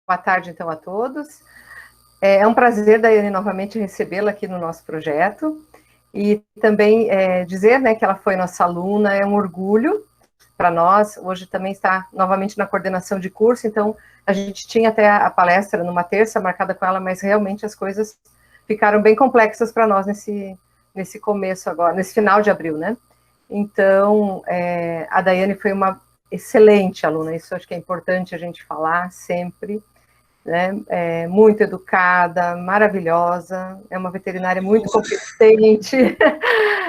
Boa tarde, então, a todos. É um prazer, Daiane, novamente recebê-la aqui no nosso projeto. E também dizer, né, que ela foi nossa aluna, é um orgulho para nós. Hoje também está novamente na coordenação de curso, então a gente tinha até a palestra numa terça marcada com ela, mas realmente as coisas ficaram bem complexas para nós nesse começo agora, nesse final de abril, né? Então, a Daiane foi uma excelente aluna, isso acho que é importante a gente falar sempre, né? Muito educada, maravilhosa, é uma veterinária muito competente,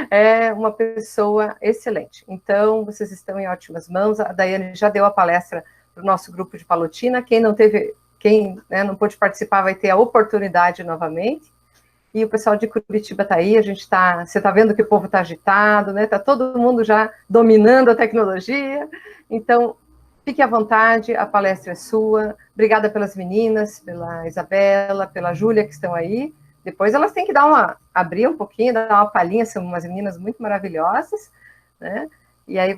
é uma pessoa excelente. Então, vocês estão em ótimas mãos. A Daiane já deu a palestra para o nosso grupo de Palotina. Quem não pôde participar vai ter a oportunidade novamente. E o pessoal de Curitiba está aí, você está vendo que o povo está agitado, né? Está todo mundo já dominando a tecnologia. Então, fique à vontade, a palestra é sua. Obrigada pelas meninas, pela Isabela, pela Júlia que estão aí. Depois elas têm que abrir um pouquinho, dar uma palhinha, são umas meninas muito maravilhosas, né? E aí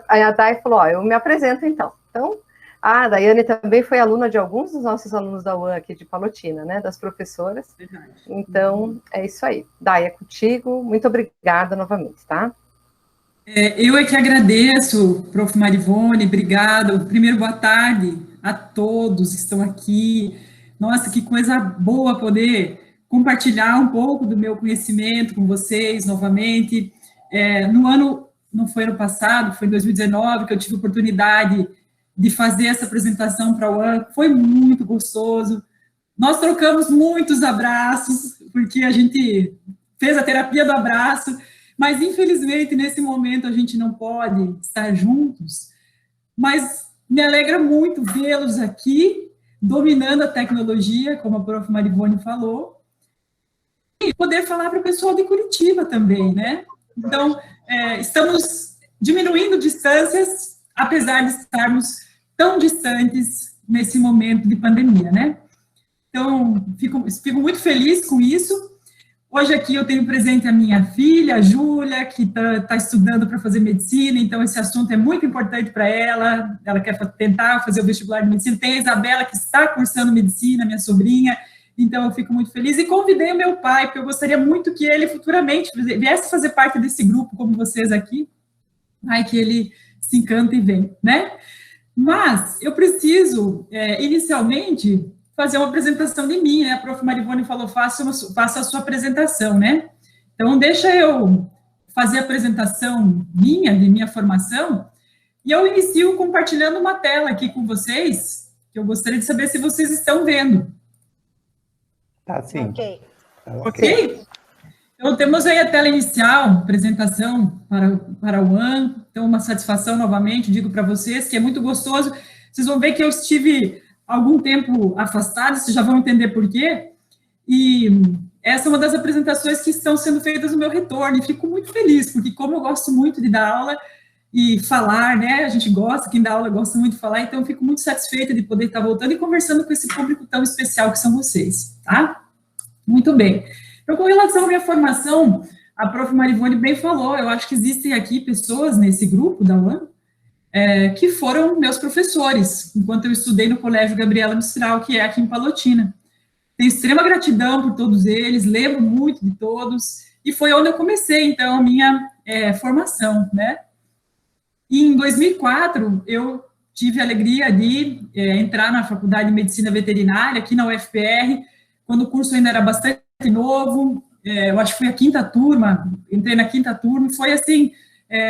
a Dai falou, eu me apresento então. Então, a Daiane também foi aluna de alguns dos nossos alunos da UAN aqui de Palotina, né? Das professoras. Verdade. Então, é isso aí. Dai, é contigo. Muito obrigada novamente, tá? Eu é que agradeço, Prof. Marivone, obrigada. Primeiro, boa tarde a todos que estão aqui. Nossa, que coisa boa poder compartilhar um pouco do meu conhecimento com vocês novamente. Não foi ano passado, foi em 2019 que eu tive a oportunidade de fazer essa apresentação para a UAN, foi muito gostoso. Nós trocamos muitos abraços, porque a gente fez a terapia do abraço, mas, infelizmente, nesse momento a gente não pode estar juntos, mas me alegra muito vê-los aqui, dominando a tecnologia, como a prof. Marivone falou, e poder falar para o pessoal de Curitiba também, né? Então, estamos diminuindo distâncias, apesar de estarmos tão distantes nesse momento de pandemia, né? Então, fico muito feliz com isso. Hoje aqui eu tenho presente a minha filha, a Júlia, que está estudando para fazer medicina, então esse assunto é muito importante para ela quer tentar fazer o vestibular de medicina. Tem a Isabela, que está cursando medicina, minha sobrinha, então eu fico muito feliz. E convidei o meu pai, porque eu gostaria muito que ele futuramente viesse fazer parte desse grupo, como vocês aqui, que ele se encanta e vem, né? Mas eu preciso, inicialmente, fazer uma apresentação de mim, né? A prof. Marivone falou, faça a sua apresentação, né? Então, deixa eu fazer a apresentação de minha formação, e eu inicio compartilhando uma tela aqui com vocês, que eu gostaria de saber se vocês estão vendo. Tá, sim. Ok? Então, temos aí a tela inicial, apresentação para o UAN. Então, uma satisfação novamente, digo para vocês, que é muito gostoso. Vocês vão ver que eu estive algum tempo afastado, vocês já vão entender por quê. E essa é uma das apresentações que estão sendo feitas no meu retorno, e fico muito feliz, porque como eu gosto muito de dar aula e falar, né, a gente gosta, quem dá aula gosta muito de falar, então eu fico muito satisfeita de poder estar voltando e conversando com esse público tão especial que são vocês, tá? Muito bem. Então, com relação à minha formação, a prof. Marivone bem falou, eu acho que existem aqui pessoas nesse grupo da UAN, que foram meus professores, enquanto eu estudei no Colégio Gabriela Mistral, que é aqui em Palotina. Tenho extrema gratidão por todos eles, lembro muito de todos, e foi onde eu comecei, então, a minha formação, né? E em 2004, eu tive a alegria de entrar na Faculdade de Medicina Veterinária, aqui na UFPR, quando o curso ainda era bastante novo, eu acho que foi a quinta turma, entrei na quinta turma, e foi, assim,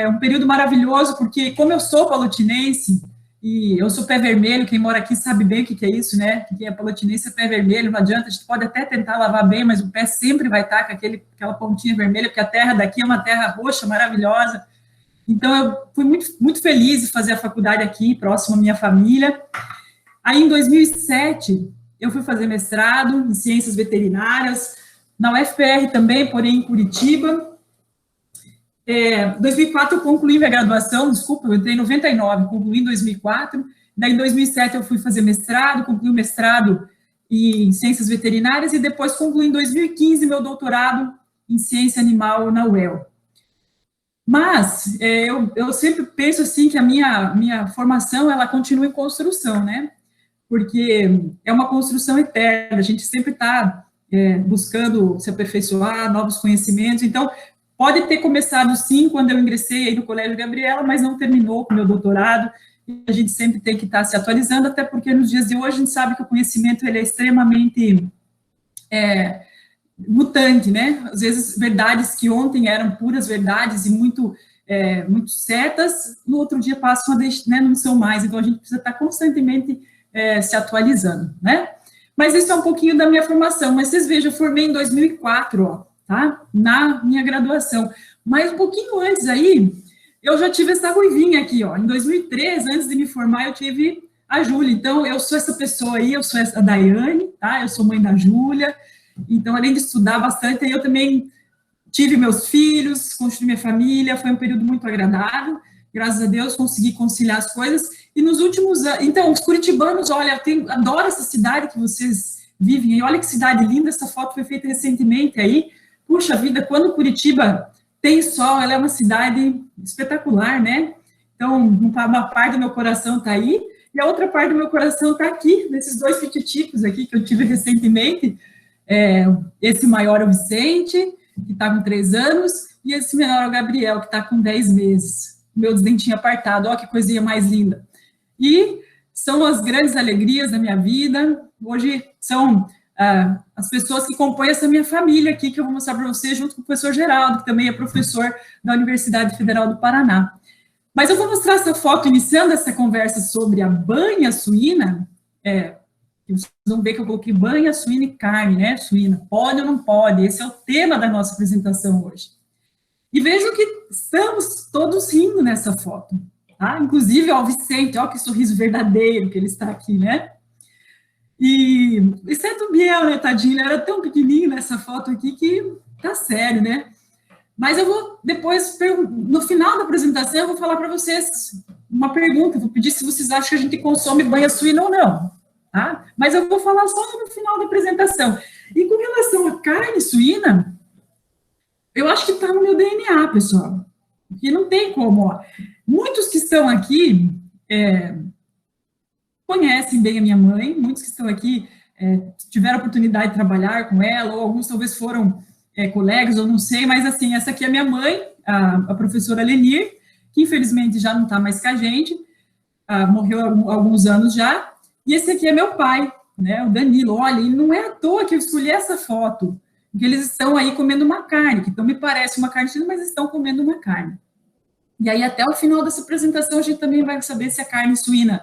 um período maravilhoso, porque como eu sou palotinense, e eu sou pé vermelho, quem mora aqui sabe bem o que é isso, né? Quem é palotinense é pé vermelho, não adianta, a gente pode até tentar lavar bem, mas o pé sempre vai estar com aquela pontinha vermelha, porque a terra daqui é uma terra roxa, maravilhosa. Então, eu fui muito, muito feliz de fazer a faculdade aqui, próximo à minha família. Aí, em 2007, eu fui fazer mestrado em ciências veterinárias, na UFPR também, porém em Curitiba. Em 2004 eu concluí minha graduação, desculpa, eu entrei em 99, concluí em 2004, daí em 2007 eu fui fazer mestrado, concluí o mestrado em ciências veterinárias, e depois concluí em 2015 meu doutorado em ciência animal na UEL. Mas eu sempre penso assim que a minha formação, ela continua em construção, né? porque é uma construção eterna, a gente sempre está buscando se aperfeiçoar, novos conhecimentos, então, pode ter começado, sim, quando eu ingressei aí no Colégio Gabriela, mas não terminou com o meu doutorado, e a gente sempre tem que estar se atualizando, até porque nos dias de hoje a gente sabe que o conhecimento ele é extremamente mutante, né? Às vezes, verdades que ontem eram puras verdades e muito certas, no outro dia passam a deixar, né, não são mais, então a gente precisa estar constantemente se atualizando, né? Mas isso é um pouquinho da minha formação, mas vocês vejam, eu formei em 2004, ó, tá? Na minha graduação, mas um pouquinho antes aí, eu já tive essa ruivinha aqui, ó, em 2003, antes de me formar, eu tive a Júlia, então eu sou essa pessoa aí, eu sou a Daiane, tá? Eu sou mãe da Júlia, então além de estudar bastante, eu também tive meus filhos, construí minha família, foi um período muito agradável, graças a Deus consegui conciliar as coisas, e nos últimos anos, então, os curitibanos, olha, adoro essa cidade que vocês vivem, e olha que cidade linda, essa foto foi feita recentemente aí, puxa vida, quando Curitiba tem sol, ela é uma cidade espetacular, né? Então, uma parte do meu coração está aí, e a outra parte do meu coração está aqui, nesses dois pititicos aqui que eu tive recentemente, esse maior é o Vicente, que está com 3 anos, e esse menor é o Gabriel, que está com 10 meses. Meus dentinhos apartados, ó que coisinha mais linda. E são as grandes alegrias da minha vida, hoje são as pessoas que compõem essa minha família aqui, que eu vou mostrar para vocês, junto com o professor Geraldo, que também é professor da Universidade Federal do Paraná. Mas eu vou mostrar essa foto, iniciando essa conversa sobre a banha suína, vocês vão ver que eu coloquei banha, suína e carne, né, suína, pode ou não pode, esse é o tema da nossa apresentação hoje. E vejam que estamos todos rindo nessa foto, tá? Inclusive, ó, o Vicente, ó, que sorriso verdadeiro que ele está aqui, né? E, exceto o Biel, né, tadinho, ele era tão pequenininho nessa foto aqui que tá sério, né? Mas eu vou depois, no final da apresentação, eu vou falar para vocês uma pergunta, vou pedir se vocês acham que a gente consome banha suína ou não, tá? Mas eu vou falar só no final da apresentação. E com relação à carne suína, eu acho que está no meu DNA, pessoal, porque não tem como, ó. Muitos que estão aqui conhecem bem a minha mãe, muitos que estão aqui tiveram a oportunidade de trabalhar com ela, ou alguns talvez foram colegas, ou não sei, mas assim, essa aqui é minha mãe, a professora Lenir, que infelizmente já não está mais com a gente, morreu há alguns anos já, e esse aqui é meu pai, né, o Danilo. Olha, e não é à toa que eu escolhi essa foto, porque eles estão aí comendo uma carne, que então me parece uma carne, mas estão comendo uma carne. E aí, até o final dessa apresentação, a gente também vai saber se a carne suína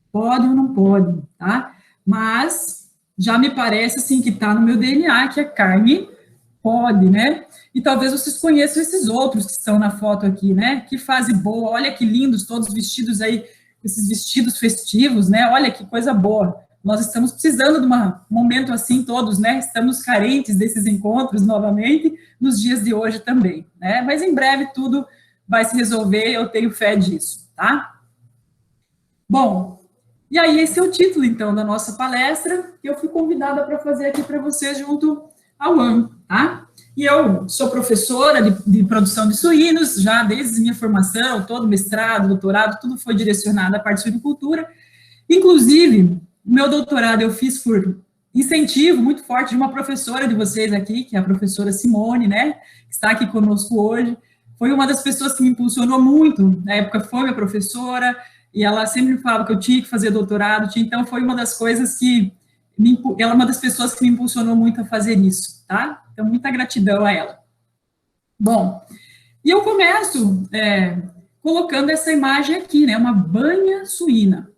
pode ou não pode, tá? Mas já me parece, assim, que está no meu DNA que a carne pode, né? E talvez vocês conheçam esses outros que estão na foto aqui, né? Que fase boa, olha que lindos, todos vestidos aí, esses vestidos festivos, né? Olha que coisa boa. Nós estamos precisando de um momento assim todos, né? Estamos carentes desses encontros novamente, nos dias de hoje também, né? Mas em breve tudo vai se resolver, eu tenho fé disso, tá? Bom, e aí esse é o título, então, da nossa palestra, que eu fui convidada para fazer aqui para vocês junto ao AN, tá? E eu sou professora de produção de suínos, já desde minha formação, todo mestrado, doutorado, tudo foi direcionado à parte de suinocultura. Inclusive, o meu doutorado eu fiz por incentivo muito forte de uma professora de vocês aqui, que é a professora Simone, né, que está aqui conosco hoje. Foi uma das pessoas que me impulsionou muito, na época foi minha professora, e ela sempre me falava que eu tinha que fazer doutorado, então foi uma das coisas que, ela é uma das pessoas que me impulsionou muito a fazer isso, tá? Então, muita gratidão a ela. Bom, e eu começo colocando essa imagem aqui, né, uma banha suína.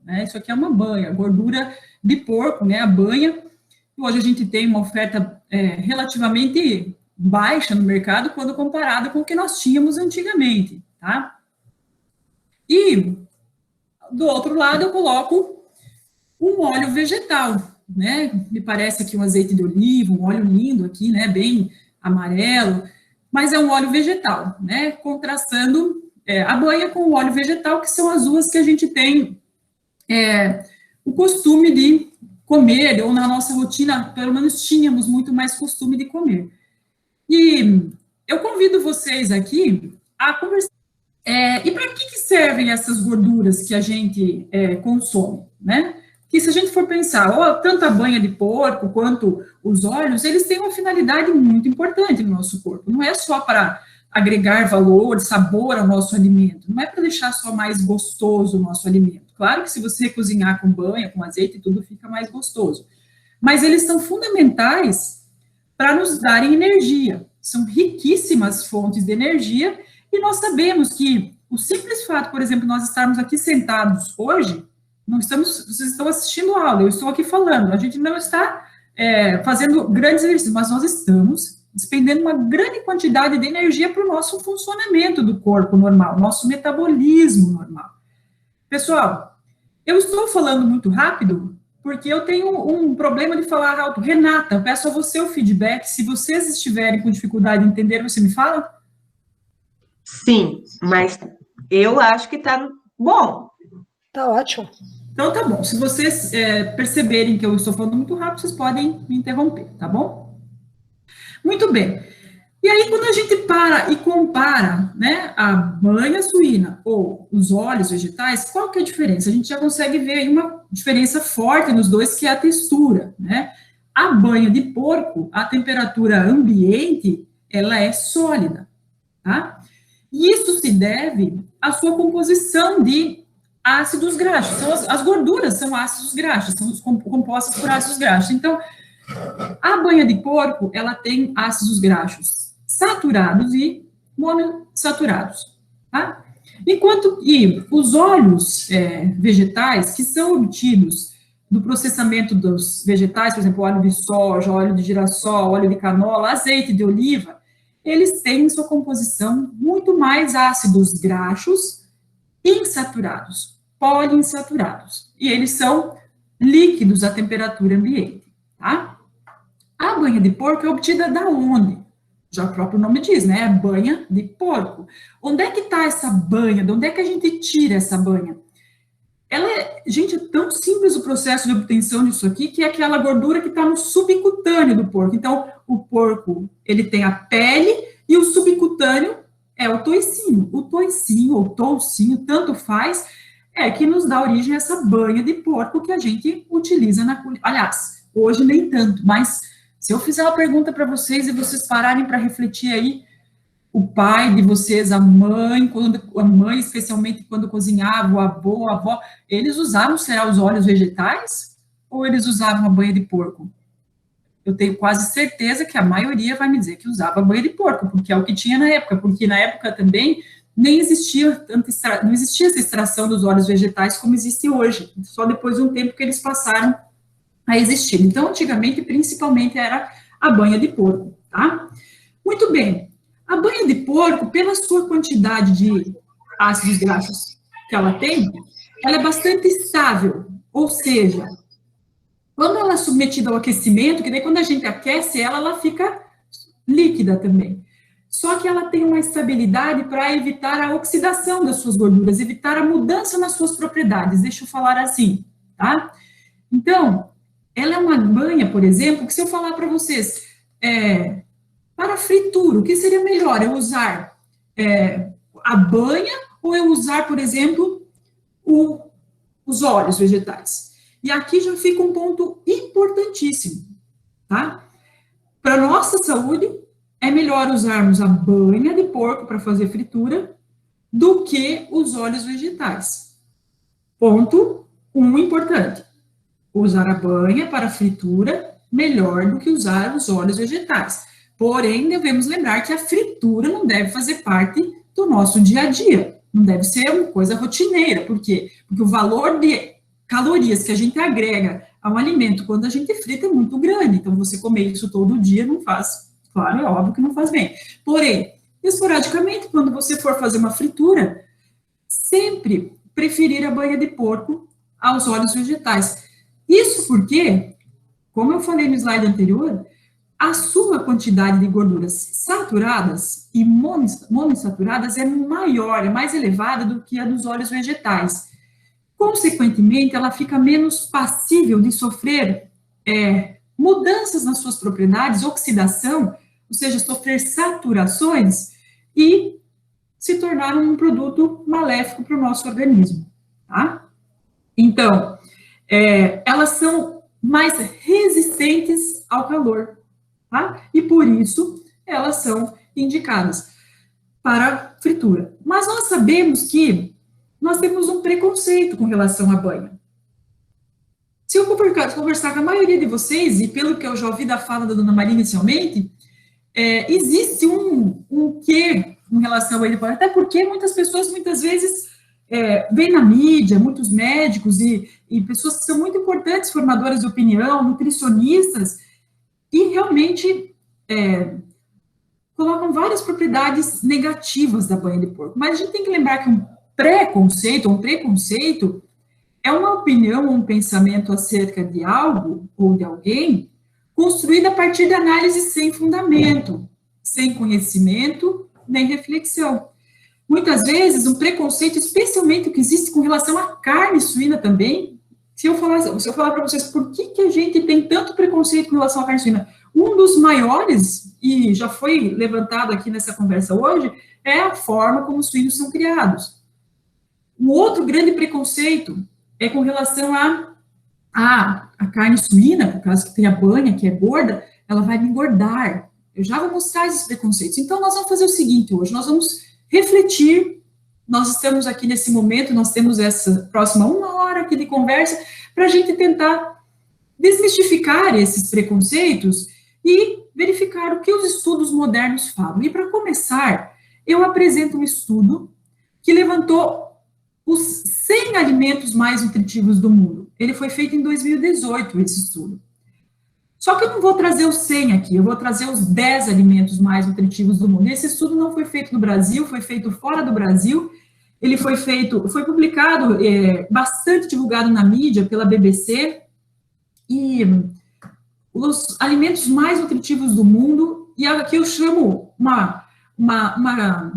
Né, isso aqui é uma banha, gordura de porco, né, a banha. Hoje a gente tem uma oferta relativamente baixa no mercado quando comparada com o que nós tínhamos antigamente, tá? E do outro lado eu coloco um óleo vegetal, né? Me parece aqui um azeite de oliva, um óleo lindo aqui, né? Bem amarelo, mas é um óleo vegetal, né? Contrastando a banha com o óleo vegetal, que são as uvas que a gente tem o costume de comer, ou na nossa rotina, pelo menos tínhamos muito mais costume de comer. E eu convido vocês aqui a conversar. E para que servem essas gorduras que a gente consome, né? que se a gente for pensar, tanto a banha de porco quanto os óleos, eles têm uma finalidade muito importante no nosso corpo. Não é só para agregar valor, sabor ao nosso alimento, não é para deixar só mais gostoso o nosso alimento. Claro que se você cozinhar com banha, com azeite, tudo fica mais gostoso. Mas eles são fundamentais para nos darem energia. São riquíssimas fontes de energia e nós sabemos que o simples fato, por exemplo, nós estarmos aqui sentados hoje, vocês estão assistindo a aula, eu estou aqui falando, a gente não está fazendo grandes exercícios, mas nós estamos despendendo uma grande quantidade de energia para o nosso funcionamento do corpo normal, nosso metabolismo normal. Pessoal, eu estou falando muito rápido porque eu tenho um problema de falar alto. Renata, eu peço a você o feedback, se vocês estiverem com dificuldade de entender, você me fala? Sim, mas eu acho que está bom. Tá ótimo. Então, tá bom. Se vocês perceberem que eu estou falando muito rápido, vocês podem me interromper, tá bom? Muito bem. E aí, quando a gente para e compara, né, a banha suína ou os óleos vegetais, qual que é a diferença? A gente já consegue ver aí uma diferença forte nos dois, que é a textura, né? A banha de porco, a temperatura ambiente, ela é sólida, tá? E isso se deve à sua composição de ácidos graxos. As gorduras são ácidos graxos, são compostas por ácidos graxos. Então, a banha de porco, ela tem ácidos graxos saturados e monossaturados, tá? Enquanto que os óleos vegetais, que são obtidos do processamento dos vegetais, por exemplo, óleo de soja, óleo de girassol, óleo de canola, azeite de oliva, eles têm em sua composição muito mais ácidos graxos insaturados, poliinsaturados, e eles são líquidos à temperatura ambiente, tá? A banha de porco é obtida da onde? Já o próprio nome diz, né? É banha de porco. Onde é que está essa banha? De onde é que a gente tira essa banha? Gente, é tão simples o processo de obtenção disso aqui, que é aquela gordura que está no subcutâneo do porco. Então, o porco, ele tem a pele e o subcutâneo é o toicinho. O toicinho ou toucinho, tanto faz, é que nos dá origem a essa banha de porco que a gente utiliza na culinária. Aliás, hoje nem tanto, mas se eu fizer uma pergunta para vocês e vocês pararem para refletir aí, o pai de vocês, a mãe, especialmente quando cozinhava, o avô, a avó, eles usavam, será, os óleos vegetais? Ou eles usavam a banha de porco? Eu tenho quase certeza que a maioria vai me dizer que usava a banha de porco, porque é o que tinha na época, porque na época também nem existia não existia essa extração dos óleos vegetais como existe hoje, só depois de um tempo que eles passaram a existir. Então, antigamente, principalmente, era a banha de porco, tá? Muito bem. A banha de porco, pela sua quantidade de ácidos graxos que ela tem, ela é bastante estável, ou seja, quando ela é submetida ao aquecimento, que daí quando a gente aquece ela, ela fica líquida também. Só que ela tem uma estabilidade para evitar a oxidação das suas gorduras, evitar a mudança nas suas propriedades, deixa eu falar assim, tá? Então, ela é uma banha, por exemplo, que se eu falar para vocês, para fritura, o que seria melhor? Eu usar a banha ou eu usar, por exemplo, os óleos vegetais? E aqui já fica um ponto importantíssimo, tá? Para nossa saúde, é melhor usarmos a banha de porco para fazer fritura do que os óleos vegetais. Ponto importante. Usar a banha para fritura melhor do que usar os óleos vegetais. Porém, devemos lembrar que a fritura não deve fazer parte do nosso dia a dia. Não deve ser uma coisa rotineira. Por quê? Porque o valor de calorias que a gente agrega a um alimento quando a gente frita é muito grande. Então, você comer isso todo dia não faz, claro, é óbvio que não faz bem. Porém, esporadicamente, quando você for fazer uma fritura, sempre preferir a banha de porco aos óleos vegetais. Isso porque, como eu falei no slide anterior, a sua quantidade de gorduras saturadas e monoinsaturadas é maior, é mais elevada do que a dos óleos vegetais. Consequentemente, ela fica menos passível de sofrer mudanças nas suas propriedades, oxidação, ou seja, sofrer saturações e se tornar um produto maléfico para o nosso organismo, tá? Então, elas são mais resistentes ao calor, tá? E por isso elas são indicadas para fritura. Mas nós sabemos que nós temos um preconceito com relação à banha. Se eu conversar com a maioria de vocês, e pelo que eu já ouvi da fala da dona Maria inicialmente, existe um quê em relação a ele, até porque muitas pessoas, muitas vezes, veem na mídia, muitos médicos e pessoas que são muito importantes, formadoras de opinião, nutricionistas, e realmente colocam várias propriedades negativas da banha de porco. Mas a gente tem que lembrar que um preconceito é uma opinião ou um pensamento acerca de algo ou de alguém construído a partir de análise sem fundamento, sem conhecimento nem reflexão. Muitas vezes, um preconceito, especialmente o que existe com relação à carne suína também, se eu falar para vocês por que a gente tem tanto preconceito com relação à carne suína, um dos maiores, e já foi levantado aqui nessa conversa hoje, é a forma como os suínos são criados. Um outro grande preconceito é com relação a carne suína, por causa que tem a banha, que é gorda, ela vai me engordar. Eu já vou mostrar esses preconceitos. Então, nós vamos fazer o seguinte hoje, nós vamos refletir, nós estamos aqui nesse momento, nós temos essa próxima 1 hora aqui de conversa, para a gente tentar desmistificar esses preconceitos e verificar o que os estudos modernos falam. E, para começar, eu apresento um estudo que levantou os 100 alimentos mais nutritivos do mundo. Ele foi feito em 2018, esse estudo. Só que eu não vou trazer os 100 aqui, eu vou trazer os 10 alimentos mais nutritivos do mundo. Esse estudo não foi feito no Brasil, foi feito fora do Brasil. Ele foi publicado, bastante divulgado na mídia pela BBC. E os alimentos mais nutritivos do mundo, e aqui eu chamo uma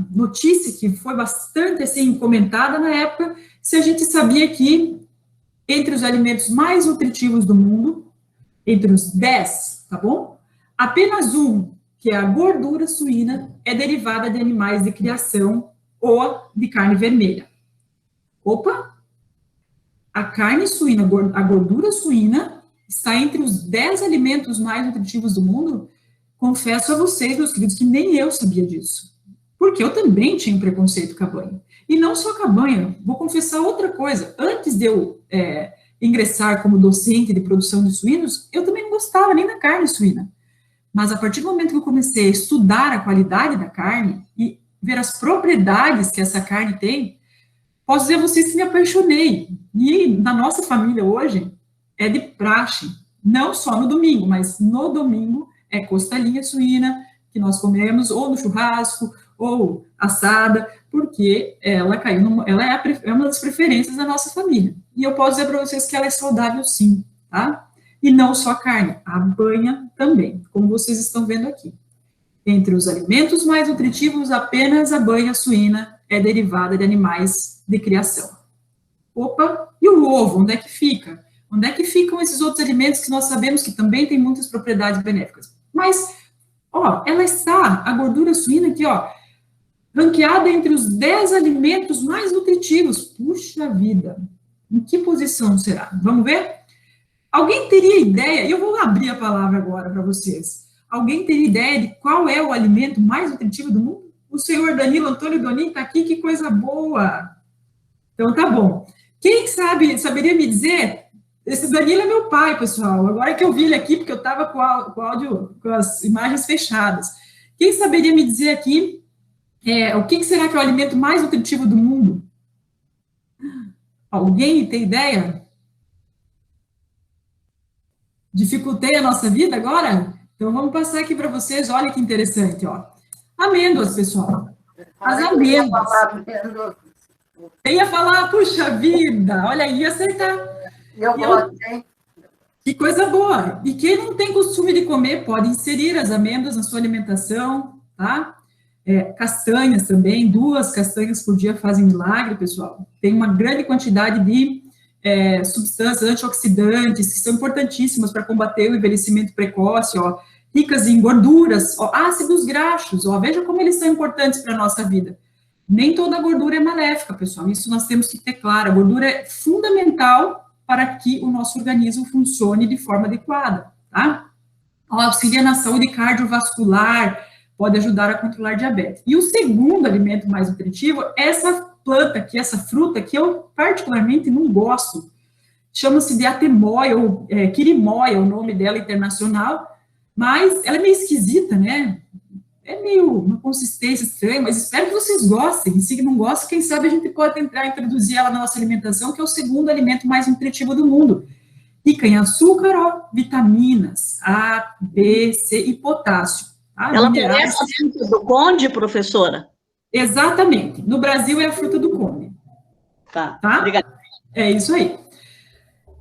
notícia que foi bastante, assim, comentada na época, se a gente sabia que entre os alimentos mais nutritivos do mundo, entre os 10, tá bom? Apenas um, que é a gordura suína, é derivada de animais de criação ou de carne vermelha. Opa! A carne suína, a gordura suína, está entre os 10 alimentos mais nutritivos do mundo. Confesso a vocês, meus queridos, que nem eu sabia disso. Porque eu também tinha um preconceito com a banha. E não só com a banha, vou confessar outra coisa. Antes de eu ingressar como docente de produção de suínos, eu também não gostava nem da carne suína. Mas a partir do momento que eu comecei a estudar a qualidade da carne e ver as propriedades que essa carne tem, posso dizer a vocês que me apaixonei. E na nossa família hoje, é de praxe, não só no domingo, mas no domingo é costelinha suína que nós comemos, ou no churrasco, ou assada, porque ela é uma das preferências da nossa família. E eu posso dizer para vocês que ela é saudável sim, tá? E não só a carne, a banha também, como vocês estão vendo aqui. Entre os alimentos mais nutritivos, apenas a banha suína é derivada de animais de criação. Opa, e o ovo, onde é que fica? Onde é que ficam esses outros alimentos que nós sabemos que também têm muitas propriedades benéficas? Mas, ó, ela está, a gordura suína aqui, ó, ranqueada entre os 10 alimentos mais nutritivos. Puxa vida, em que posição será? Vamos ver? Alguém teria ideia, e eu vou abrir a palavra agora para vocês, alguém teria ideia de qual é o alimento mais nutritivo do mundo? O senhor Danilo Antônio Donin está aqui, que coisa boa! Então, tá bom. Quem saberia me dizer? Esse Danilo é meu pai, pessoal. Agora que eu vi ele aqui, porque eu estava com o áudio, com as imagens fechadas. Quem saberia me dizer aqui o que será que é o alimento mais nutritivo do mundo? Alguém tem ideia? Dificultei a nossa vida agora? Então, vamos passar aqui para vocês. Olha que interessante, ó. Amêndoas, pessoal. As amêndoas. Eu ia falar, puxa vida, olha aí, ia acertar. Que coisa boa. E quem não tem costume de comer, pode inserir as amêndoas na sua alimentação, tá? Castanhas também, 2 castanhas por dia fazem milagre, pessoal. Tem uma grande quantidade de substâncias antioxidantes que são importantíssimas para combater o envelhecimento precoce, ó, ricas em gorduras, ó, ácidos graxos, ó, veja como eles são importantes para a nossa vida. Nem toda gordura é maléfica, pessoal, isso nós temos que ter claro. A gordura é fundamental para que o nosso organismo funcione de forma adequada, tá? Auxilia na saúde cardiovascular, pode ajudar a controlar diabetes. E o segundo alimento mais nutritivo é essa planta aqui, essa fruta que eu particularmente não gosto. Chama-se de atemoia, ou quirimoia, o nome dela internacional, mas ela é meio esquisita, né? É meio uma consistência estranha, mas espero que vocês gostem. E se não gostam, quem sabe a gente pode tentar introduzir ela na nossa alimentação, que é o segundo alimento mais nutritivo do mundo. Rica em açúcar, ó, vitaminas A, B, C e potássio. Tá? Ela parece a fruta do conde, professora? Exatamente. No Brasil é a fruta do conde. Tá, tá? Obrigada. É isso aí.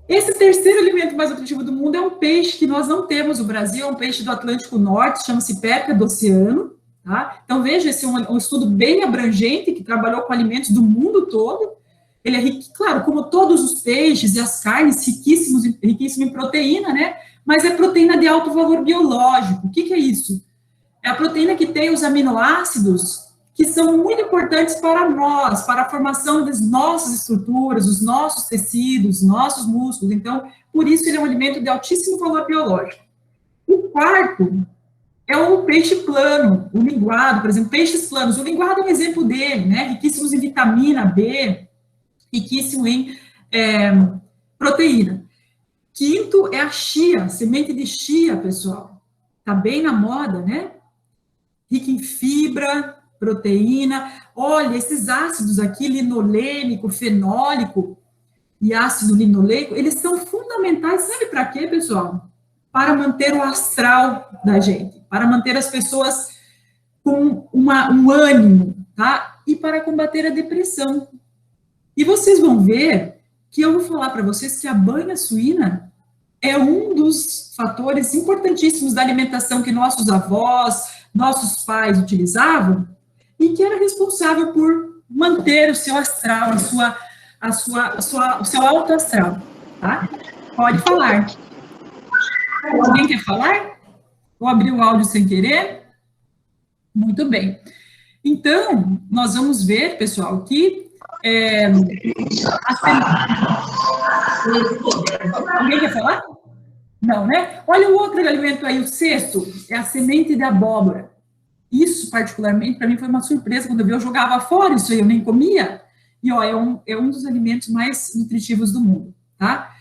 Esse terceiro alimento mais nutritivo do mundo é um peixe que nós não temos no Brasil, é um peixe do Atlântico Norte, chama-se perca do oceano, tá? Então, veja, esse é um estudo bem abrangente, que trabalhou com alimentos do mundo todo. Ele é rico, claro, como todos os peixes e as carnes, riquíssimo em proteína, né? Mas é proteína de alto valor biológico. O que é isso? É a proteína que tem os aminoácidos que são muito importantes para nós, para a formação das nossas estruturas, dos nossos tecidos, nossos músculos. Então, por isso ele é um alimento de altíssimo valor biológico. O quarto é o peixe plano, o linguado, por exemplo, peixes planos. O linguado é um exemplo dele, né? Riquíssimos em vitamina B, riquíssimo em proteína. Quinto é a chia, semente de chia, pessoal. Tá bem na moda, né? Rica em fibra, proteína. Olha, esses ácidos aqui, linolênico, fenólico e ácido linoleico, eles são fundamentais, sabe para quê, pessoal? Para manter o astral da gente, para manter as pessoas com um ânimo, tá? E para combater a depressão. E vocês vão ver que eu vou falar para vocês que a banha suína é um dos fatores importantíssimos da alimentação que nossos avós, nossos pais utilizavam, e que era responsável por manter o seu astral, o seu alto astral, tá? Pode falar. Alguém quer falar? Vou abrir o áudio sem querer? Muito bem. Então, nós vamos ver, pessoal, que alguém quer falar? Não, né? Olha o outro alimento aí, o sexto, é a semente de abóbora. Isso, particularmente, para mim foi uma surpresa. Quando eu jogava fora isso aí, eu nem comia. E, ó, é um dos alimentos mais nutritivos do mundo, tá?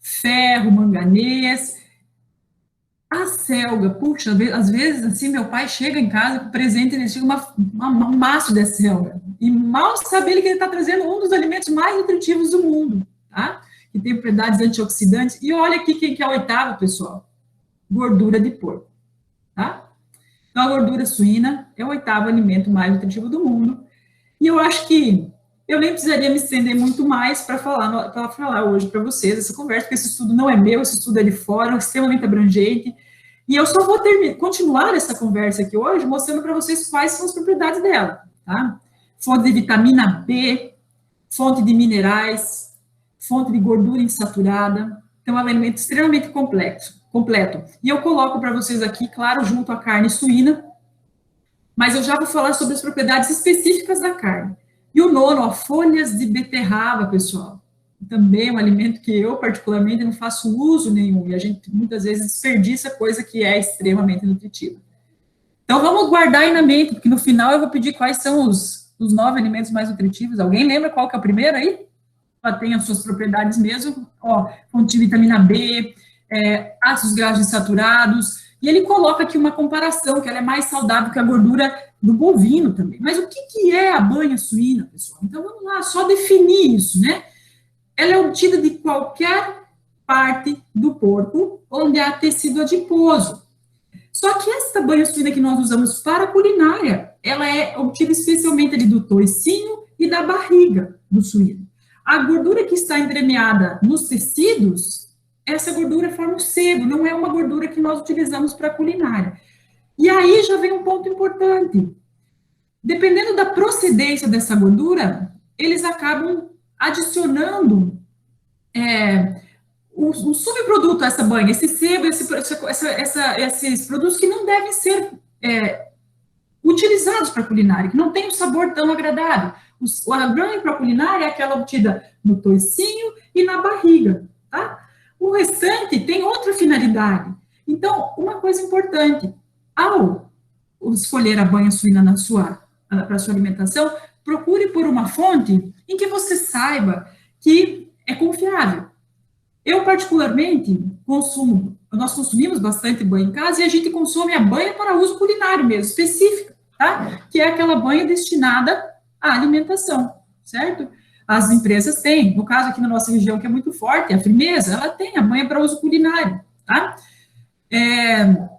Ferro, manganês. A selga, puxa, às vezes, assim, meu pai chega em casa com presente, ele chega um maço de selga. E mal sabe ele que ele está trazendo um dos alimentos mais nutritivos do mundo, tá? Que tem propriedades antioxidantes. E olha aqui quem que é o oitavo, pessoal. Gordura de porco, tá? Então, a gordura suína é o oitavo alimento mais nutritivo do mundo. E eu acho que eu nem precisaria me estender muito mais para falar hoje para vocês essa conversa, porque esse estudo não é meu, esse estudo é de fora, é extremamente abrangente. E eu só vou continuar essa conversa aqui hoje, mostrando para vocês quais são as propriedades dela, tá? Fonte de vitamina B, fonte de minerais, fonte de gordura insaturada. Então, é um alimento extremamente completo. E eu coloco para vocês aqui, claro, junto à carne suína, mas eu já vou falar sobre as propriedades específicas da carne. E o nono, ó, folhas de beterraba, pessoal. Também é um alimento que eu, particularmente, não faço uso nenhum, e a gente muitas vezes desperdiça coisa que é extremamente nutritiva. Então, vamos guardar aí na mente, porque no final eu vou pedir quais são os 9 alimentos mais nutritivos. Alguém lembra qual que é o primeiro aí? Ela tem as suas propriedades mesmo, ó, fonte de vitamina B, ácidos graxos insaturados, e ele coloca aqui uma comparação, que ela é mais saudável que a gordura do bovino também. Mas o que é a banha suína, pessoal? Então, vamos lá, só definir isso, né? Ela é obtida de qualquer parte do porco onde há tecido adiposo. Só que essa banha suína que nós usamos para a culinária, ela é obtida especialmente ali do toicinho e da barriga do suíno. A gordura que está entremeada nos tecidos, essa gordura forma o sebo, não é uma gordura que nós utilizamos para a culinária. E aí já vem um ponto importante. Dependendo da procedência dessa gordura, eles acabam adicionando um subproduto a essa banha, esse sebo, esses produtos que não devem ser utilizados para a culinária, que não tem um sabor tão agradável. A banha para a culinária é aquela obtida no toicinho e na barriga, tá? O restante tem outra finalidade. Então, uma coisa importante, ao escolher a banha suína para a sua alimentação, procure por uma fonte em que você saiba que é confiável. Eu, particularmente, nós consumimos bastante banha em casa e a gente consome a banha para uso culinário mesmo, específica, tá? Que é aquela banha destinada à alimentação, certo? As empresas têm, no caso aqui na nossa região, que é muito forte, a Firmeza, ela tem a banha para uso culinário, tá?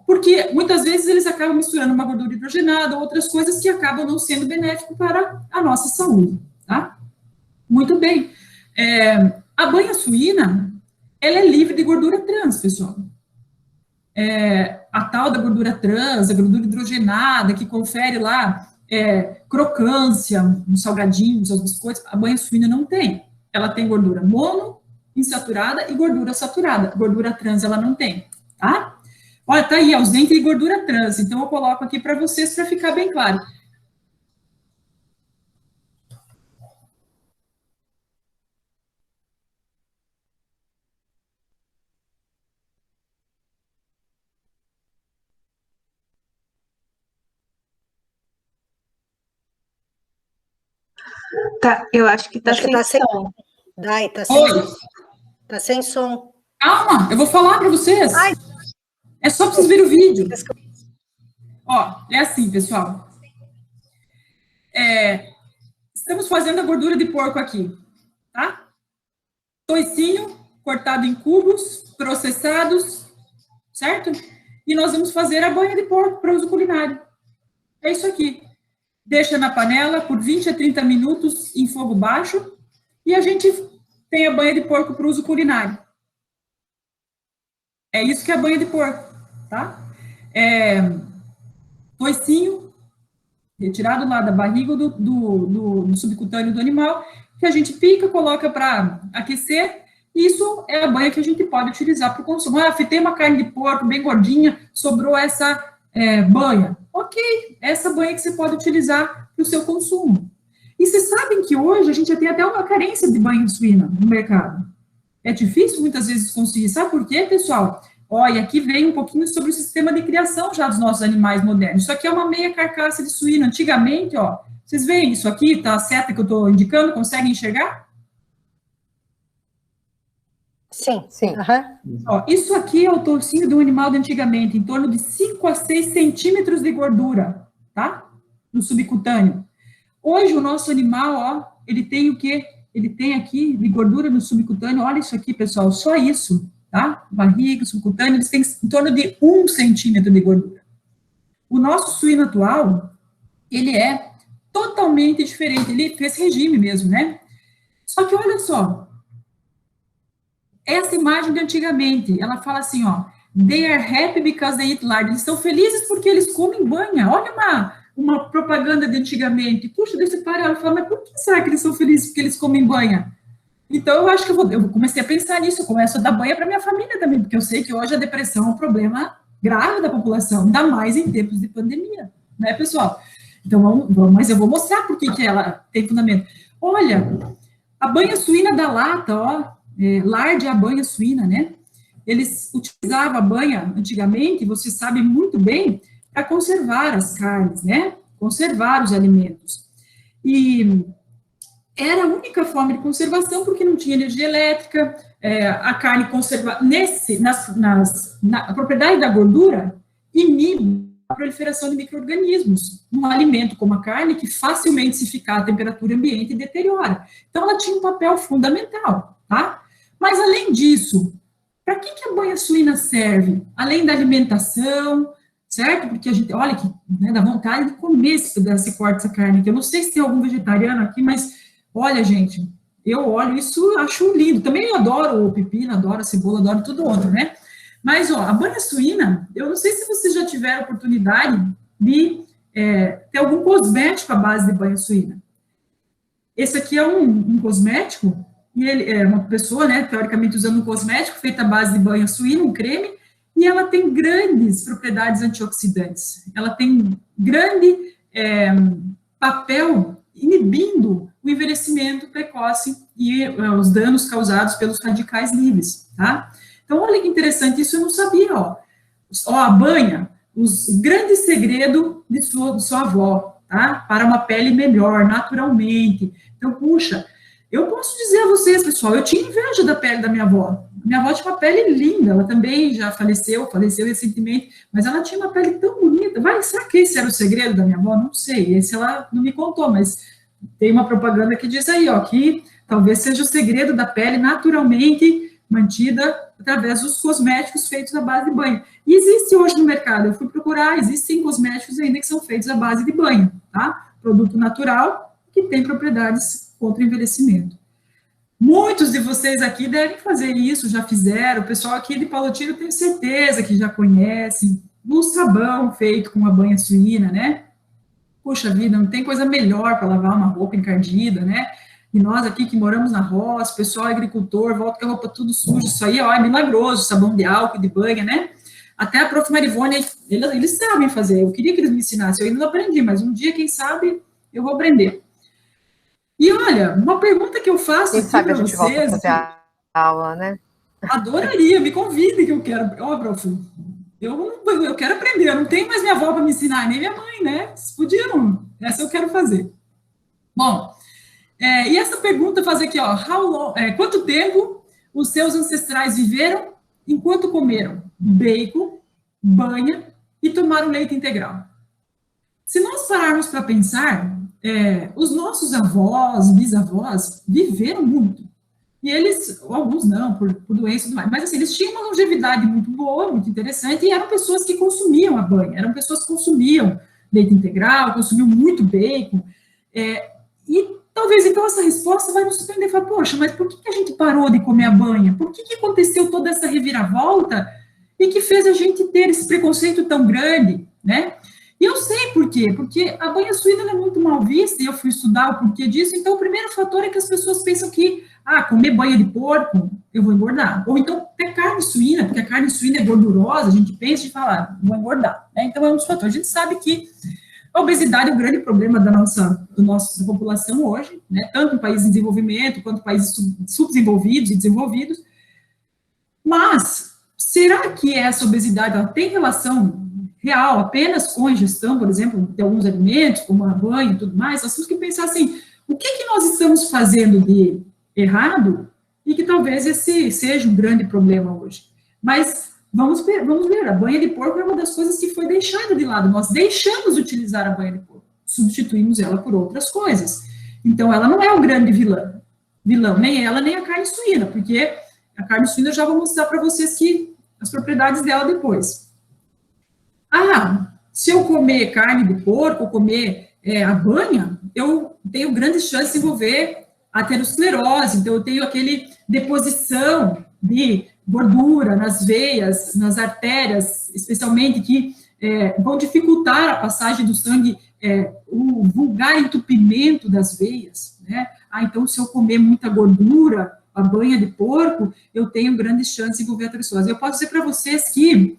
Porque muitas vezes eles acabam misturando uma gordura hidrogenada, outras coisas que acabam não sendo benéficas para a nossa saúde, tá? Muito bem. A banha suína, ela é livre de gordura trans, pessoal. A tal da gordura trans, a gordura hidrogenada, que confere lá crocância nos salgadinhos, nos biscoitos, a banha suína não tem. Ela tem gordura monoinsaturada e gordura saturada. Gordura trans ela não tem, tá? Olha, tá aí, ausente de gordura trans. Então, eu coloco aqui para vocês, para ficar bem claro. Tá, eu acho que tá Acho que sem tá sem som. Dai, Oi. tá sem som. Calma, eu vou falar para vocês. Ai. É só para vocês verem o vídeo. Ó, é assim, pessoal. Estamos fazendo a gordura de porco aqui, tá? Toicinho cortado em cubos, processados, certo? E nós vamos fazer a banha de porco para uso culinário. É isso aqui. Deixa na panela por 20 a 30 minutos em fogo baixo e a gente tem a banha de porco para uso culinário. É isso que é a banha de porco, tá? Toicinho, retirado lá da barriga do subcutâneo do animal, que a gente pica, coloca para aquecer. Isso é a banha que a gente pode utilizar para o consumo. Fritei uma carne de porco bem gordinha, sobrou essa banha. Ok, essa banha que você pode utilizar para o seu consumo. E vocês sabem que hoje a gente já tem até uma carência de banha suína no mercado. É difícil muitas vezes conseguir. Sabe por quê, pessoal? Olha, aqui vem um pouquinho sobre o sistema de criação já dos nossos animais modernos. Isso aqui é uma meia carcaça de suíno. Antigamente, ó, vocês veem isso aqui, tá a seta que eu estou indicando, conseguem enxergar? Sim. Sim. Uhum. Ó, isso aqui é o toucinho de um animal de antigamente, em torno de 5 a 6 centímetros de gordura, tá? No subcutâneo. Hoje, o nosso animal, ó, ele tem o quê? Ele tem aqui de gordura no subcutâneo, olha isso aqui, pessoal, só isso, tá? Barriga, subcutâneo, eles têm em torno de 1 centímetro de gordura. O nosso suíno atual, ele é totalmente diferente, ele fez regime mesmo, né? Só que olha só, essa imagem de antigamente, ela fala assim, ó, they are happy because they eat lard, eles estão felizes porque eles comem banha, olha uma propaganda de antigamente, puxa, deixa eu parar, ela fala, mas por que será que eles são felizes porque eles comem banha? Então, eu acho que eu comecei a pensar nisso, eu começo a dar banha para minha família também, porque eu sei que hoje a depressão é um problema grave da população, ainda mais em tempos de pandemia, né, pessoal? Então, mas eu vou mostrar por que ela tem fundamento. Olha, a banha suína da lata, ó, lard é a banha suína, né? Eles utilizavam a banha antigamente, você sabe muito bem, para conservar as carnes, né? Conservar os alimentos. E era a única forma de conservação, porque não tinha energia elétrica, a carne conserva... A propriedade da gordura inibe a proliferação de micro-organismos. Um alimento como a carne, que facilmente se ficar a temperatura ambiente deteriora. Então, ela tinha um papel fundamental, tá? Mas, além disso, para que a banha suína serve? Além da alimentação, certo? Porque a gente, olha que dá vontade de comer esse corte dessa carne, que eu não sei se tem algum vegetariano aqui, mas, olha, gente, eu olho isso, acho lindo. Também eu adoro o pepino, adoro a cebola, adoro tudo outro, né? Mas, ó, a banha suína, eu não sei se vocês já tiveram oportunidade de ter algum cosmético à base de banha suína. Esse aqui é um cosmético, e ele é uma pessoa, né, teoricamente usando um cosmético feito à base de banha suína, um creme, e ela tem grandes propriedades antioxidantes. Ela tem grande papel inibindo o envelhecimento precoce e os danos causados pelos radicais livres, tá? Então, olha que interessante, isso eu não sabia, ó. Ó, a banha, o grande segredo de sua avó, tá? Para uma pele melhor, naturalmente. Então, puxa, eu posso dizer a vocês, pessoal, eu tinha inveja da pele da minha avó. Minha avó tinha uma pele linda, ela também já faleceu recentemente, mas ela tinha uma pele tão bonita. Será que esse era o segredo da minha avó? Não sei, esse ela não me contou, mas tem uma propaganda que diz aí, ó, que talvez seja o segredo da pele naturalmente mantida através dos cosméticos feitos à base de banho. E existe hoje no mercado, eu fui procurar, existem cosméticos ainda que são feitos à base de banho, tá? Produto natural que tem propriedades contra o envelhecimento. Muitos de vocês aqui devem fazer isso, já fizeram. O pessoal aqui de Palotina, eu tenho certeza que já conhece. O sabão feito com a banha suína, né? Poxa vida, não tem coisa melhor para lavar uma roupa encardida, né? E nós aqui que moramos na roça, o pessoal é agricultor, volta com a roupa tudo suja. Isso aí, ó, é milagroso, sabão de álcool, de banha, né? Até a prof. Marivone, eles sabem fazer. Eu queria que eles me ensinassem, eu ainda não aprendi, mas um dia, quem sabe, eu vou aprender. E olha, uma pergunta que eu faço quem aqui sabe para a gente vocês... volta a fazer a aula, né? Adoraria, me convidem que eu quero. Ó, prof, eu quero aprender, eu não tenho mais minha avó para me ensinar, nem minha mãe, né? Vocês podiam, essa eu quero fazer. Bom, e essa pergunta fazer aqui, ó, quanto tempo os seus ancestrais viveram enquanto comeram bacon, banha e tomaram leite integral? Se nós pararmos para pensar, os nossos avós, bisavós, viveram muito. E eles, alguns não, por doença e tudo mais, mas assim, eles tinham uma longevidade muito boa, muito interessante, e eram pessoas que consumiam a banha, eram pessoas que consumiam leite integral, consumiam muito bacon, e talvez então essa resposta vai nos surpreender, falar, poxa, mas por que a gente parou de comer a banha? Por que aconteceu toda essa reviravolta e que fez a gente ter esse preconceito tão grande, né? E eu sei por quê, porque a banha suína é muito mal vista, e eu fui estudar o porquê disso. Então, o primeiro fator é que as pessoas pensam que, comer banha de porco, eu vou engordar. Ou então, ter carne suína, porque a carne suína é gordurosa, a gente pensa e fala, vou engordar. Então, é um dos fatores. A gente sabe que a obesidade é um grande problema da nossa população hoje, né? Tanto em países em desenvolvimento, quanto em países subdesenvolvidos e desenvolvidos. Mas, será que essa obesidade ela tem relação real apenas com a ingestão, por exemplo, de alguns alimentos, como a banha e tudo mais? Nós temos que pensar assim, o que nós estamos fazendo de errado e que talvez esse seja um grande problema hoje. Mas vamos ver, a banha de porco é uma das coisas que foi deixada de lado. Nós deixamos de utilizar a banha de porco, substituímos ela por outras coisas. Então, ela não é um grande vilão, nem ela, nem a carne suína, porque a carne suína eu já vou mostrar para vocês as propriedades dela depois. Se eu comer carne de porco, comer a banha, eu tenho grandes chances de desenvolver aterosclerose, então eu tenho aquele deposição de gordura nas veias, nas artérias, especialmente, que vão dificultar a passagem do sangue, o vulgar entupimento das veias, né? Então, se eu comer muita gordura, a banha de porco, eu tenho grandes chances de desenvolver aterosclerose. Eu posso dizer para vocês que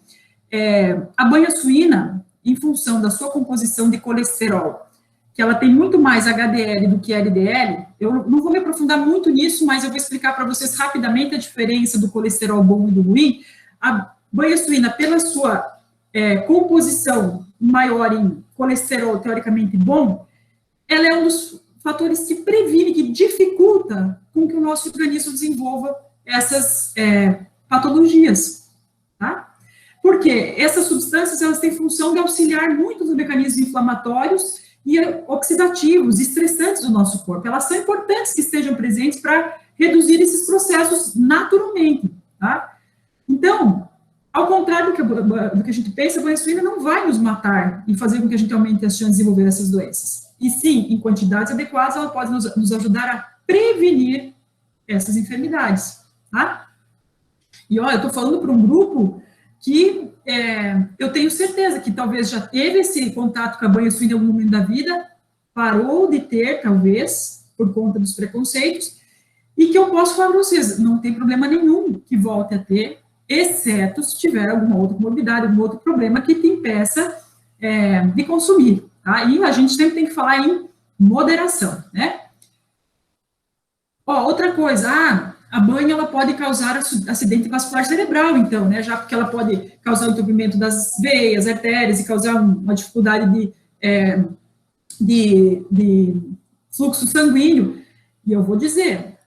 a banha suína, em função da sua composição de colesterol, que ela tem muito mais HDL do que LDL, eu não vou me aprofundar muito nisso, mas eu vou explicar para vocês rapidamente a diferença do colesterol bom e do ruim. A banha suína, pela sua composição maior em colesterol teoricamente bom, ela é um dos fatores que previne, que dificulta com que o nosso organismo desenvolva essas patologias, tá? Porque essas substâncias, elas têm função de auxiliar muito nos mecanismos inflamatórios e oxidativos, estressantes do nosso corpo. Elas são importantes que estejam presentes para reduzir esses processos naturalmente, tá? Então, ao contrário do que a gente pensa, a banha suína não vai nos matar e fazer com que a gente aumente as chances de desenvolver essas doenças. E sim, em quantidades adequadas, ela pode nos ajudar a prevenir essas enfermidades, tá? E olha, eu estou falando para um grupo que eu tenho certeza que talvez já teve esse contato com a banha suína em algum momento da vida, parou de ter, talvez, por conta dos preconceitos, e que eu posso falar para vocês, não tem problema nenhum que volte a ter, exceto se tiver alguma outra comorbidade, algum outro problema que te impeça de consumir, tá? E a gente sempre tem que falar em moderação, né? Ó, outra coisa, a banha, ela pode causar acidente vascular cerebral, então, né, já porque ela pode causar o entupimento das veias, artérias, e causar uma dificuldade de fluxo sanguíneo. E eu vou dizer,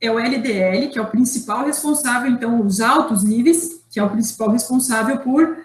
é o LDL, que é o principal responsável, então, os altos níveis, que é o principal responsável por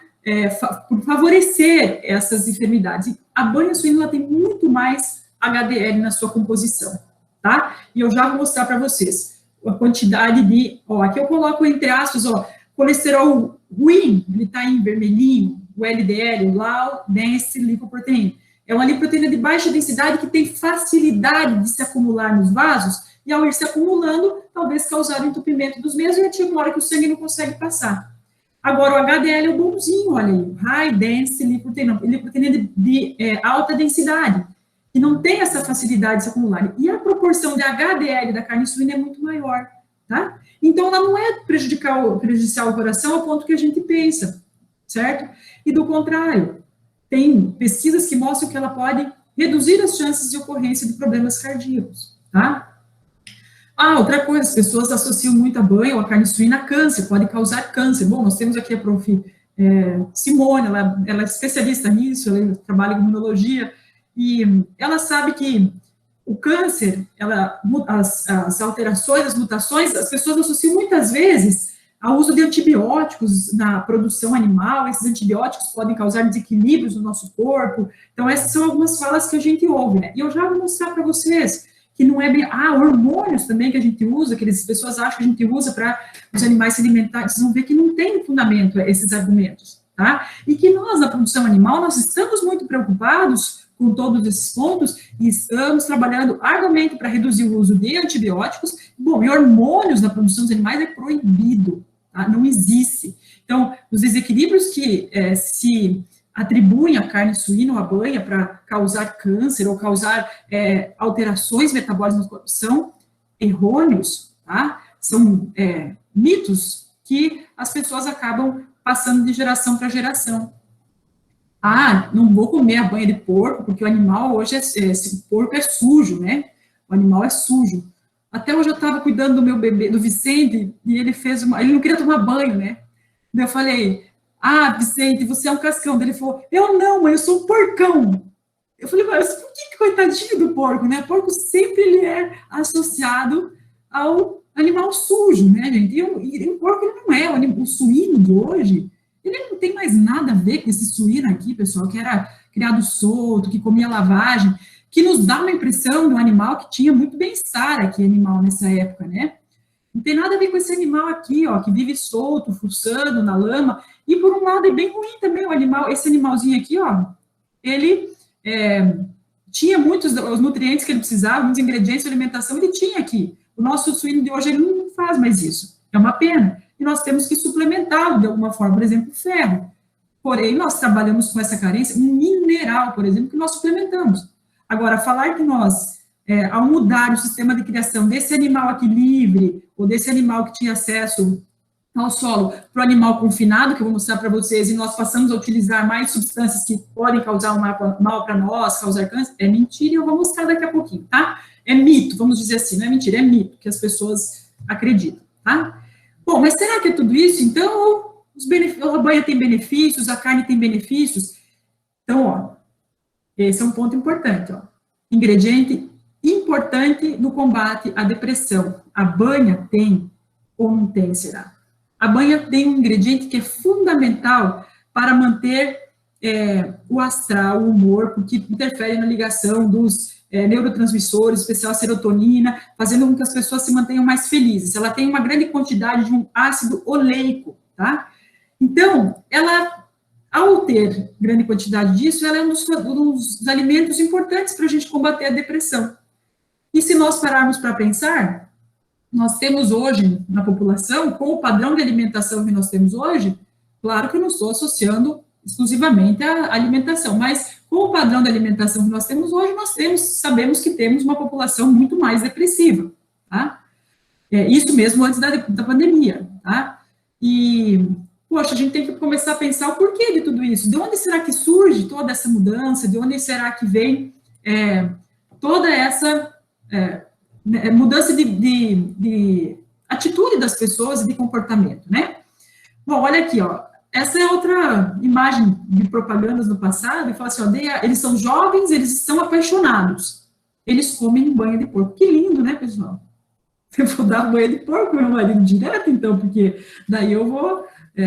favorecer essas enfermidades. E a banha suína, ela tem muito mais HDL na sua composição, tá? E eu já vou mostrar para vocês a quantidade de, ó, aqui eu coloco entre aspas, ó, colesterol ruim, ele está em vermelhinho, o LDL, o Low Density Lipoprotein. É uma lipoproteína de baixa densidade que tem facilidade de se acumular nos vasos, e ao ir se acumulando, talvez causar o entupimento dos mesmos, e chega uma hora que o sangue não consegue passar. Agora, o HDL é o bonzinho, olha aí, High Density Lipoprotein, lipoproteína de alta densidade, que não tem essa facilidade de se acumular. E a proporção de HDL da carne suína é muito maior, tá? Então, ela não é prejudicial ao coração ao ponto que a gente pensa, certo? E do contrário, tem pesquisas que mostram que ela pode reduzir as chances de ocorrência de problemas cardíacos, tá? Outra coisa, as pessoas associam muito a banha ou a carne suína a câncer, pode causar câncer. Bom, nós temos aqui a prof. Simone, ela é especialista nisso, ela trabalha em imunologia, e ela sabe que o câncer, as alterações, as mutações, as pessoas associam muitas vezes ao uso de antibióticos na produção animal. Esses antibióticos podem causar desequilíbrios no nosso corpo. Então, essas são algumas falas que a gente ouve, né? E eu já vou mostrar para vocês que não é bem... hormônios também que a gente usa, que as pessoas acham que a gente usa para os animais se alimentarem, vocês vão ver que não tem fundamento esses argumentos, tá? E que nós, na produção animal, nós estamos muito preocupados com todos esses pontos e estamos trabalhando arduamente para reduzir o uso de antibióticos. Bom, e hormônios na produção dos animais é proibido, tá? Não existe. Então, os desequilíbrios que se atribuem à carne suína ou à banha para causar câncer ou causar alterações metabólicas no corpo são errôneos, tá? São mitos que as pessoas acabam passando de geração para geração. Não vou comer a banha de porco, porque o animal hoje o porco é sujo, né? O animal é sujo. Até hoje eu estava cuidando do meu bebê, do Vicente, e ele ele não queria tomar banho, né? Daí eu falei, Vicente, você é um cascão. Daí ele falou, eu não, mãe, eu sou um porcão. Eu falei, mas por que coitadinho do porco, né? O porco sempre ele é associado ao animal sujo, né, gente? E o porco ele não é, o suíno de hoje, ele não tem mais nada a ver com esse suíno aqui, pessoal, que era criado solto, que comia lavagem, que nos dá uma impressão de um animal que tinha muito bem-estar aqui, animal nessa época, né? Não tem nada a ver com esse animal aqui, ó, que vive solto, fuçando na lama, e por um lado é bem ruim também o animal, esse animalzinho aqui, ó, ele tinha muitos os nutrientes que ele precisava, muitos ingredientes de alimentação, ele tinha aqui. O nosso suíno de hoje, ele não faz mais isso, é uma pena, e nós temos que suplementá-lo de alguma forma, por exemplo, ferro. Porém, nós trabalhamos com essa carência, um mineral, por exemplo, que nós suplementamos. Agora, falar que nós, ao mudar o sistema de criação desse animal aqui livre, ou desse animal que tinha acesso ao solo, para o animal confinado, que eu vou mostrar para vocês, e nós passamos a utilizar mais substâncias que podem causar um mal para nós, causar câncer, é mentira, e eu vou mostrar daqui a pouquinho, tá? É mito, vamos dizer assim, não é mentira, é mito, que as pessoas acreditam, tá? Bom, mas será que é tudo isso? Então, a banha tem benefícios, a carne tem benefícios? Então, ó, esse é um ponto importante, ó. Ingrediente importante no combate à depressão. A banha tem ou não tem, será? A banha tem um ingrediente que é fundamental para manter o astral, o humor, porque interfere na ligação dos neurotransmissores, especial a serotonina, fazendo com que as pessoas se mantenham mais felizes. Ela tem uma grande quantidade de um ácido oleico, tá? Então, ela, ao ter grande quantidade disso, ela é um dos alimentos importantes para a gente combater a depressão. E se nós pararmos para pensar, nós temos hoje, na população, com o padrão de alimentação que nós temos hoje, claro que eu não estou associando exclusivamente à alimentação, mas com o padrão de alimentação que nós temos hoje, sabemos que temos uma população muito mais depressiva, tá? Isso mesmo antes da pandemia, tá? E, poxa, a gente tem que começar a pensar o porquê de tudo isso, de onde será que surge toda essa mudança, de onde será que vem toda essa mudança de atitude das pessoas e de comportamento, né? Bom, olha aqui, ó, essa é outra imagem de propagandas no passado, e fala assim, ó, eles são jovens, eles estão apaixonados, eles comem banha de porco. Que lindo, né, pessoal? Eu vou dar banha de porco pro meu marido direto, então, porque daí eu vou,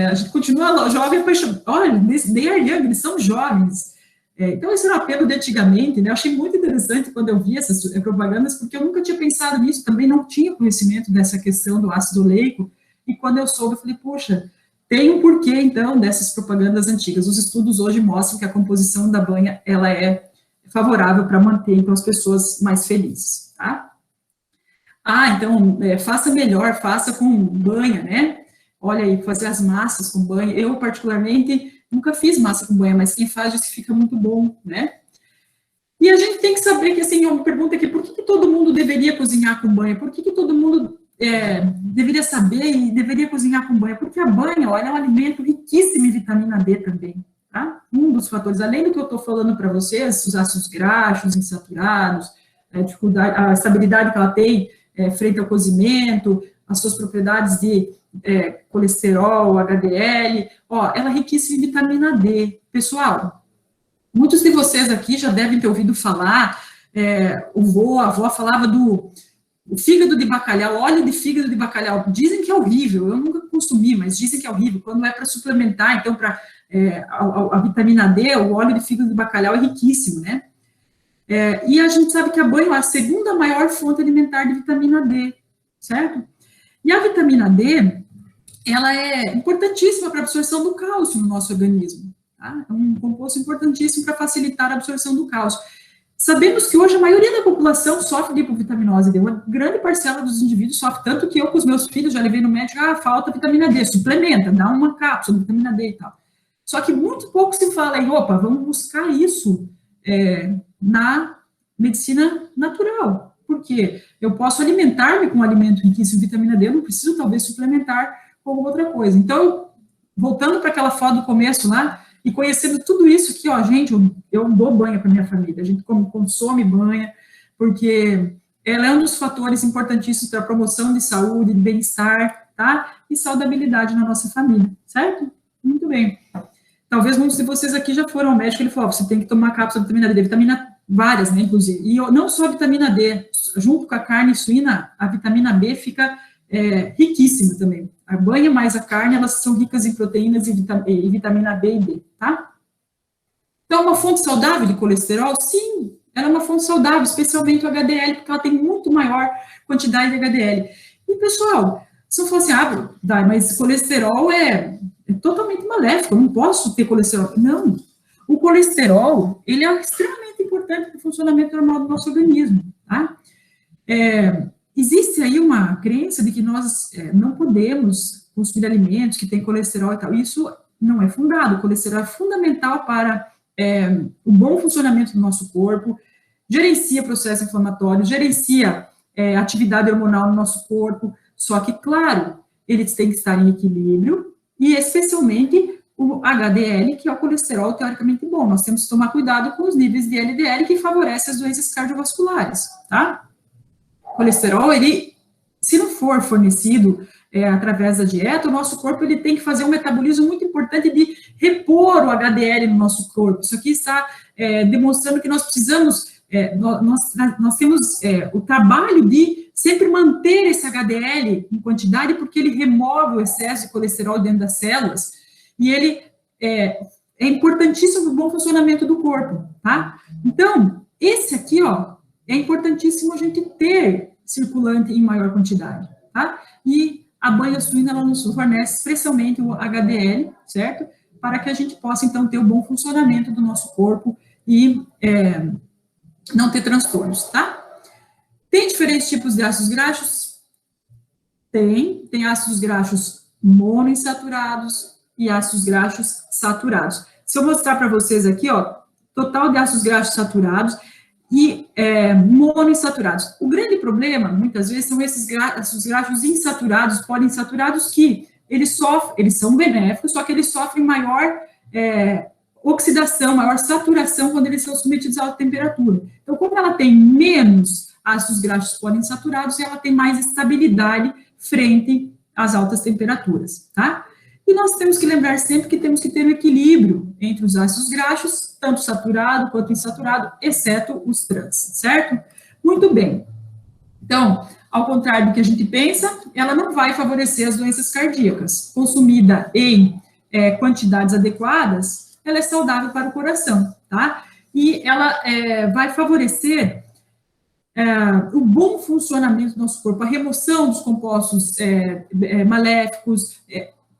a gente continua jovem apaixonado. Olha, they are young, eles são jovens. Então, esse era o apelo de antigamente, né? Eu achei muito interessante quando eu vi essas propagandas, porque eu nunca tinha pensado nisso, também não tinha conhecimento dessa questão do ácido oleico, e quando eu soube, eu falei, poxa, tem um porquê, então, dessas propagandas antigas. Os estudos hoje mostram que a composição da banha, ela é favorável para manter, então, as pessoas mais felizes, tá? Então, faça melhor, faça com banha, né? Olha aí, fazer as massas com banha. Eu, particularmente, nunca fiz massa com banha, mas quem faz diz que fica muito bom, né? E a gente tem que saber que, assim, uma pergunta aqui, por que todo mundo deveria cozinhar com banha? Por que todo mundo deveria saber e deveria cozinhar com banha? Porque a banha, olha, é um alimento riquíssimo em vitamina D também, tá? Um dos fatores, além do que eu estou falando para vocês, os ácidos graxos, insaturados, a dificuldade, a estabilidade que ela tem frente ao cozimento, as suas propriedades de colesterol, HDL, ela é riquíssima em vitamina D. Pessoal, muitos de vocês aqui já devem ter ouvido falar, a avó falava do fígado de bacalhau, óleo de fígado de bacalhau. Dizem que é horrível, eu nunca consumi, mas dizem que é horrível. Quando é para suplementar, então, para a vitamina D, o óleo de fígado de bacalhau é riquíssimo, né? E a gente sabe que a banha é a segunda maior fonte alimentar de vitamina D, certo? E a vitamina D, ela é importantíssima para a absorção do cálcio no nosso organismo, tá? É um composto importantíssimo para facilitar a absorção do cálcio. Sabemos que hoje a maioria da população sofre de hipovitaminose D, uma grande parcela dos indivíduos sofre, tanto que eu com os meus filhos já levei no médico, falta vitamina D, suplementa, dá uma cápsula de vitamina D e tal. Só que muito pouco se fala em, vamos buscar isso na medicina natural, porque eu posso alimentar-me com um alimento riquíssimo em vitamina D, eu não preciso talvez suplementar com outra coisa. Então, voltando para aquela foto do começo lá, e conhecendo tudo isso aqui, gente, eu dou banha para minha família, a gente consome banha, porque ela é um dos fatores importantíssimos para a promoção de saúde, de bem-estar, tá? E saudabilidade na nossa família, certo? Muito bem. Talvez muitos de vocês aqui já foram ao médico, ele falou, você tem que tomar cápsula de vitamina D, vitamina várias, né, inclusive, e não só a vitamina D, junto com a carne suína, a vitamina B fica riquíssima também. A banha mais a carne, elas são ricas em proteínas e vitamina B e D, tá? Então, uma fonte saudável de colesterol? Sim, ela é uma fonte saudável, especialmente o HDL, porque ela tem muito maior quantidade de HDL. E, pessoal, se eu fosse, mas colesterol é totalmente maléfico, eu não posso ter colesterol. Não, o colesterol, ele é extremamente importante para o funcionamento normal do nosso organismo, tá? Existe aí uma crença de que nós não podemos consumir alimentos que têm colesterol e tal. Isso não é fundado. O colesterol é fundamental para o bom funcionamento do nosso corpo, gerencia processo inflamatório, gerencia atividade hormonal no nosso corpo, só que, claro, eles têm que estar em equilíbrio, e especialmente o HDL, que é o colesterol teoricamente bom. Nós temos que tomar cuidado com os níveis de LDL, que favorecem as doenças cardiovasculares, tá? O colesterol, ele, se não for fornecido através da dieta, o nosso corpo ele tem que fazer um metabolismo muito importante de repor o HDL no nosso corpo. Isso aqui está demonstrando que nós precisamos, nós temos o trabalho de sempre manter esse HDL em quantidade, porque ele remove o excesso de colesterol dentro das células, e ele é importantíssimo para o bom funcionamento do corpo, tá? Então, esse aqui, é importantíssimo a gente ter circulante em maior quantidade, tá? E a banha suína, ela nos fornece especialmente o HDL, certo? Para que a gente possa, então, ter o bom funcionamento do nosso corpo e não ter transtornos, tá? Tem diferentes tipos de ácidos graxos? Tem ácidos graxos monoinsaturados e ácidos graxos saturados. Se eu mostrar para vocês aqui, total de ácidos graxos saturados e monoinsaturados. O grande problema, muitas vezes, são esses ácidos graxos insaturados, poliinsaturados, que eles são benéficos, só que eles sofrem maior oxidação, maior saturação quando eles são submetidos a alta temperatura. Então, como ela tem menos ácidos graxos poliinsaturados e ela tem mais estabilidade frente às altas temperaturas, tá? E nós temos que lembrar sempre que temos que ter um equilíbrio entre os ácidos graxos, tanto saturado quanto insaturado, exceto os trans, certo? Muito bem. Então, ao contrário do que a gente pensa, ela não vai favorecer as doenças cardíacas. Consumida em quantidades adequadas, ela é saudável para o coração, tá? E ela vai favorecer o bom funcionamento do nosso corpo, a remoção dos compostos maléficos,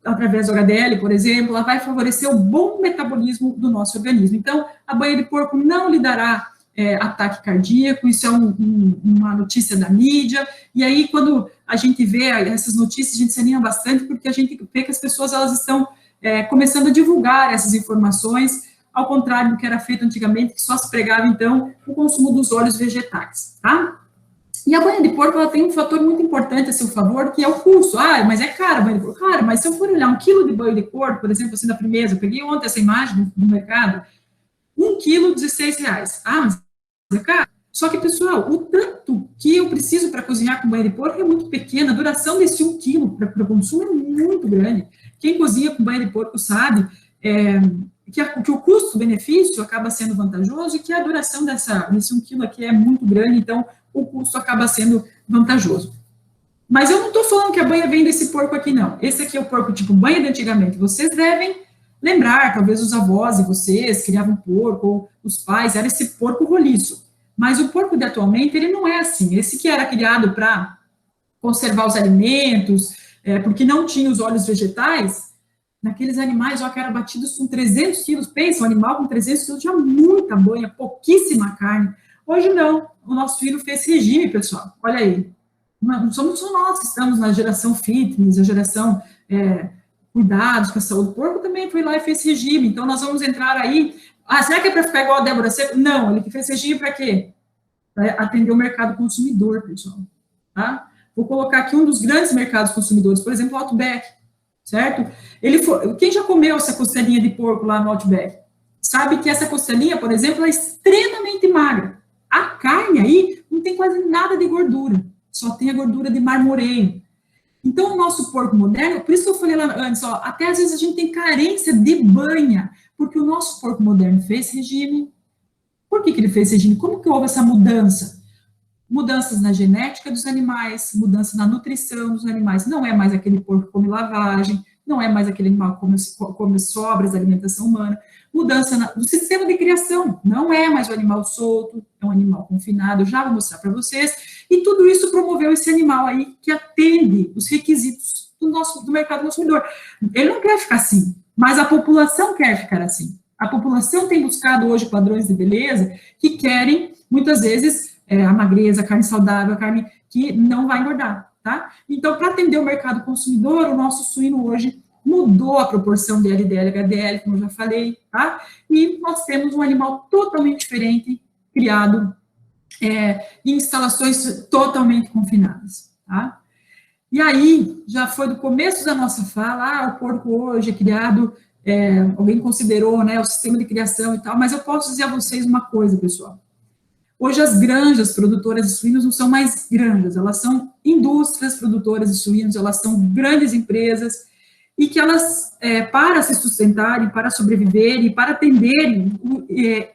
através do HDL, por exemplo, ela vai favorecer o bom metabolismo do nosso organismo. Então, a banha de porco não lhe dará ataque cardíaco, isso é uma notícia da mídia, e aí quando a gente vê essas notícias, a gente se anima bastante, porque a gente vê que as pessoas, elas estão começando a divulgar essas informações, ao contrário do que era feito antigamente, que só se pregava, então, o consumo dos óleos vegetais, tá? E a banha de porco, ela tem um fator muito importante a seu favor, que é o custo. Ah, mas é caro a banha de porco. Claro, mas se eu for olhar 1 quilo de banha de porco, por exemplo, assim, da Primeza, eu peguei ontem essa imagem do mercado, 1 quilo, R$16. Ah, mas é caro. Só que, pessoal, o tanto que eu preciso para cozinhar com banha de porco é muito pequena, a duração desse 1 quilo para o consumo é muito grande. Quem cozinha com banha de porco sabe que o custo-benefício acaba sendo vantajoso e que a duração desse 1 quilo aqui é muito grande, então o custo acaba sendo vantajoso. Mas eu não estou falando que a banha vem desse porco aqui, não. Esse aqui é o porco tipo banha de antigamente. Vocês devem lembrar, talvez os avós de vocês criavam porco, ou os pais, era esse porco roliço. Mas o porco de atualmente, ele não é assim. Esse que era criado para conservar os alimentos, porque não tinha os óleos vegetais, naqueles animais, ó, que eram batidos com 300 quilos, pensa, um animal com 300 quilos tinha muita banha, pouquíssima carne. Hoje não, o nosso filho fez regime, pessoal, olha aí. Não somos só nós que estamos na geração fitness, a geração cuidados com a saúde. O porco também foi lá e fez regime, então nós vamos entrar aí. Ah, será que é para ficar igual a Débora Seco? Não, ele fez regime para quê? Para atender o mercado consumidor, pessoal. Tá? Vou colocar aqui um dos grandes mercados consumidores, por exemplo, o Outback, certo? Quem já comeu essa costelinha de porco lá no Outback? Sabe que essa costelinha, por exemplo, é extremamente magra. A carne aí não tem quase nada de gordura, só tem a gordura de marmoreio. Então, o nosso porco moderno, por isso que eu falei lá antes, ó, até às vezes a gente tem carência de banha, porque o nosso porco moderno fez regime. Por que ele fez regime? Como que houve essa mudança? Mudanças na genética dos animais, mudança na nutrição dos animais. Não é mais aquele porco que come lavagem, não é mais aquele animal que come sobras da alimentação humana. Mudança no sistema de criação, não é mais o animal solto, é um animal confinado, eu já vou mostrar para vocês. E tudo isso promoveu esse animal aí que atende os requisitos do mercado consumidor. Ele não quer ficar assim, mas a população quer ficar assim. A população tem buscado hoje padrões de beleza que querem, muitas vezes, a magreza, a carne saudável, a carne que não vai engordar, tá? Então, para atender o mercado consumidor, o nosso suíno hoje mudou a proporção de LDL e HDL, como eu já falei, tá? E nós temos um animal totalmente diferente, criado em instalações totalmente confinadas, tá? E aí, já foi do começo da nossa fala, o porco hoje é criado, alguém considerou, né, o sistema de criação e tal, mas eu posso dizer a vocês uma coisa, pessoal. Hoje as granjas produtoras de suínos não são mais granjas, elas são indústrias produtoras de suínos, elas são grandes empresas, e que elas, para se sustentarem, para sobreviverem, para atenderem o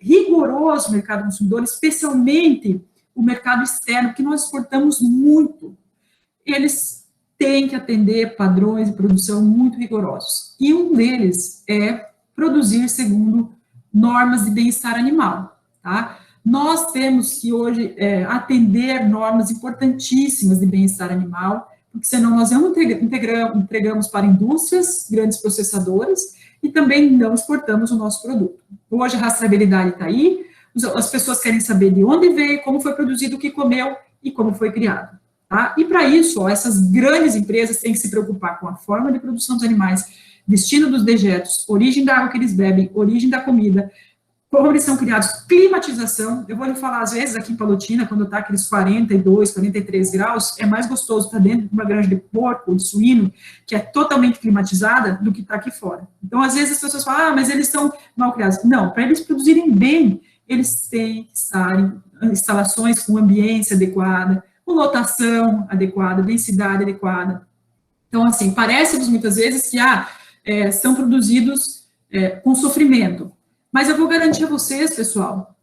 rigoroso mercado consumidor, especialmente o mercado externo, que nós exportamos muito, eles têm que atender padrões de produção muito rigorosos. E um deles é produzir segundo normas de bem-estar animal, tá? Nós temos que hoje atender normas importantíssimas de bem-estar animal, porque senão nós não entregamos para indústrias, grandes processadoras, e também não exportamos o nosso produto. Hoje a rastreabilidade está aí, as pessoas querem saber de onde veio, como foi produzido, o que comeu e como foi criado. Tá? E para isso, ó, essas grandes empresas têm que se preocupar com a forma de produção dos animais, destino dos dejetos, origem da água que eles bebem, origem da comida, como eles são criados, climatização. Eu vou lhe falar, às vezes, aqui em Palotina, quando está aqueles 42, 43 graus, é mais gostoso estar dentro de uma granja de porco, de suíno, que é totalmente climatizada, do que está aqui fora. Então, às vezes, as pessoas falam, mas eles são mal criados. Não, para eles produzirem bem, eles têm que estar em instalações com ambiência adequada, com lotação adequada, densidade adequada. Então, assim, parece-nos muitas vezes que são produzidos com sofrimento. Mas eu vou garantir a vocês, pessoal,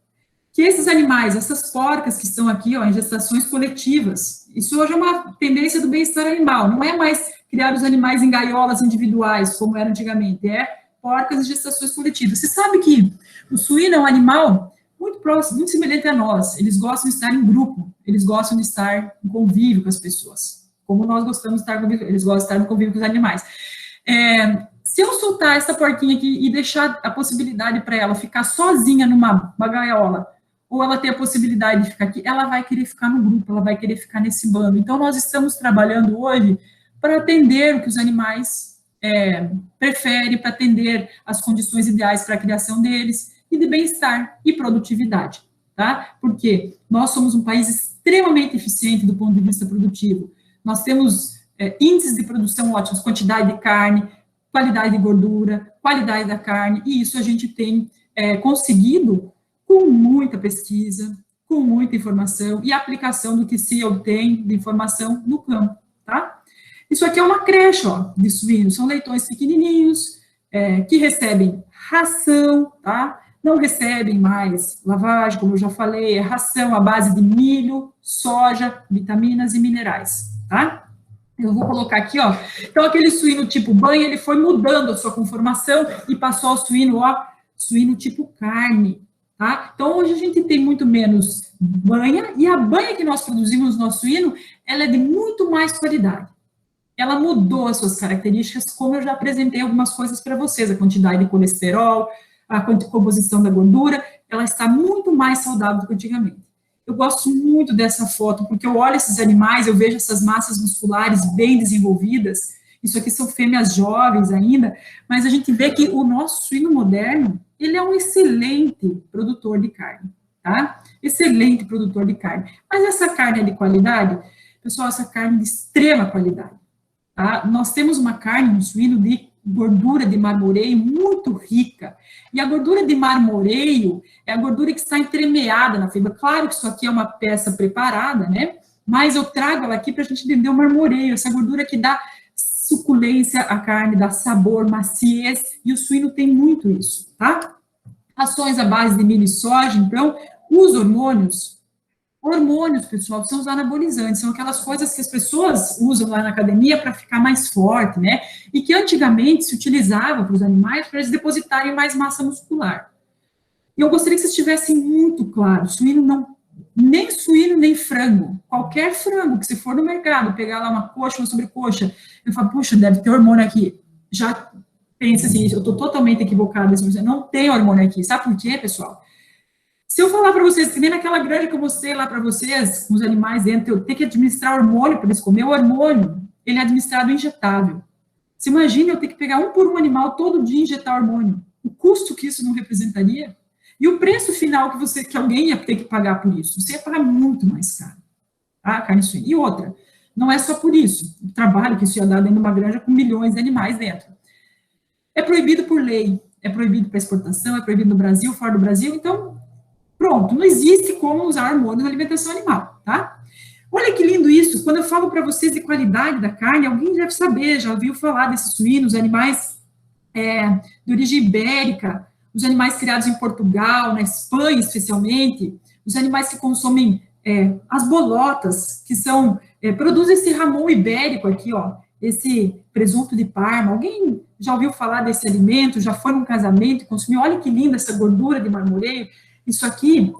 que esses animais, essas porcas que estão aqui, ó, em gestações coletivas, isso hoje é uma tendência do bem-estar animal, não é mais criar os animais em gaiolas individuais, como era antigamente, é porcas em gestações coletivas. Você sabe que o suíno é um animal muito próximo, muito semelhante a nós, eles gostam de estar em grupo, eles gostam de estar em convívio com as pessoas, como nós gostamos de estar em convívio, eles gostam de estar no convívio com os animais. Se eu soltar essa porquinha aqui e deixar a possibilidade para ela ficar sozinha numa gaiola, ou ela ter a possibilidade de ficar aqui, ela vai querer ficar no grupo, ela vai querer ficar nesse bando. Então, nós estamos trabalhando hoje para atender o que os animais preferem, para atender as condições ideais para a criação deles, e de bem-estar e produtividade, tá? Porque nós somos um país extremamente eficiente do ponto de vista produtivo. Nós temos índices de produção ótimos, quantidade de carne, qualidade de gordura, qualidade da carne, e isso a gente tem conseguido com muita pesquisa, com muita informação e aplicação do que se obtém de informação no campo, tá? Isso aqui é uma creche, ó, de suínos, são leitões pequenininhos, que recebem ração, tá? Não recebem mais lavagem, como eu já falei, é ração à base de milho, soja, vitaminas e minerais, tá? Eu vou colocar aqui, ó, então aquele suíno tipo banha, ele foi mudando a sua conformação e passou ao suíno, ó, suíno tipo carne, tá? Então, hoje a gente tem muito menos banha, e a banha que nós produzimos no nosso suíno, ela é de muito mais qualidade. Ela mudou as suas características, como eu já apresentei algumas coisas para vocês, a quantidade de colesterol, a composição da gordura, ela está muito mais saudável do que antigamente. Eu gosto muito dessa foto, porque eu olho esses animais, eu vejo essas massas musculares bem desenvolvidas, isso aqui são fêmeas jovens ainda, mas a gente vê que o nosso suíno moderno, ele é um excelente produtor de carne, tá? Excelente produtor de carne. Mas essa carne é de qualidade? Pessoal, essa carne é de extrema qualidade, tá? Nós temos uma carne no suíno de gordura de marmoreio muito rica. E a gordura de marmoreio é a gordura que está entremeada na fibra. Claro que isso aqui é uma peça preparada, né? Mas eu trago ela aqui para a gente entender o marmoreio, essa gordura que dá suculência à carne, dá sabor, maciez, e o suíno tem muito isso, tá? Ações à base de milho e soja, então, os hormônios, pessoal, são os anabolizantes, são aquelas coisas que as pessoas usam lá na academia para ficar mais forte, né? E que antigamente se utilizava para os animais para eles depositarem mais massa muscular. E eu gostaria que vocês tivessem muito claro, suíno não, nem suíno, nem frango, qualquer frango que você for no mercado, pegar lá uma coxa, uma sobrecoxa, eu falo, puxa, deve ter hormônio aqui. Já pensa assim, eu estou totalmente equivocada, não tem hormônio aqui. Sabe por quê, pessoal? Se eu falar para vocês que nem naquela granja que eu mostrei lá para vocês, com os animais dentro, eu tenho que administrar hormônio para eles comer, o hormônio, ele é administrado injetável. Você imagina eu ter que pegar um por um animal todo dia e injetar hormônio. O custo que isso não representaria? E o preço final que alguém ia ter que pagar por isso? Você ia pagar muito mais caro. Tá? Carne suína. E outra, não é só por isso. O trabalho que isso ia dar dentro de uma granja com milhões de animais dentro. É proibido por lei, é proibido para exportação, é proibido no Brasil, fora do Brasil, então, pronto, não existe como usar hormônio na alimentação animal, tá? Olha que lindo isso, quando eu falo para vocês de qualidade da carne, alguém deve saber, já ouviu falar desses suínos, animais de origem ibérica, os animais criados em Portugal, na Espanha especialmente, os animais que consomem as bolotas, que produzem esse ramon ibérico aqui, ó, esse presunto de Parma. Alguém já ouviu falar desse alimento, já foi num casamento e consumiu? Olha que linda essa gordura de marmoreio. Isso aqui,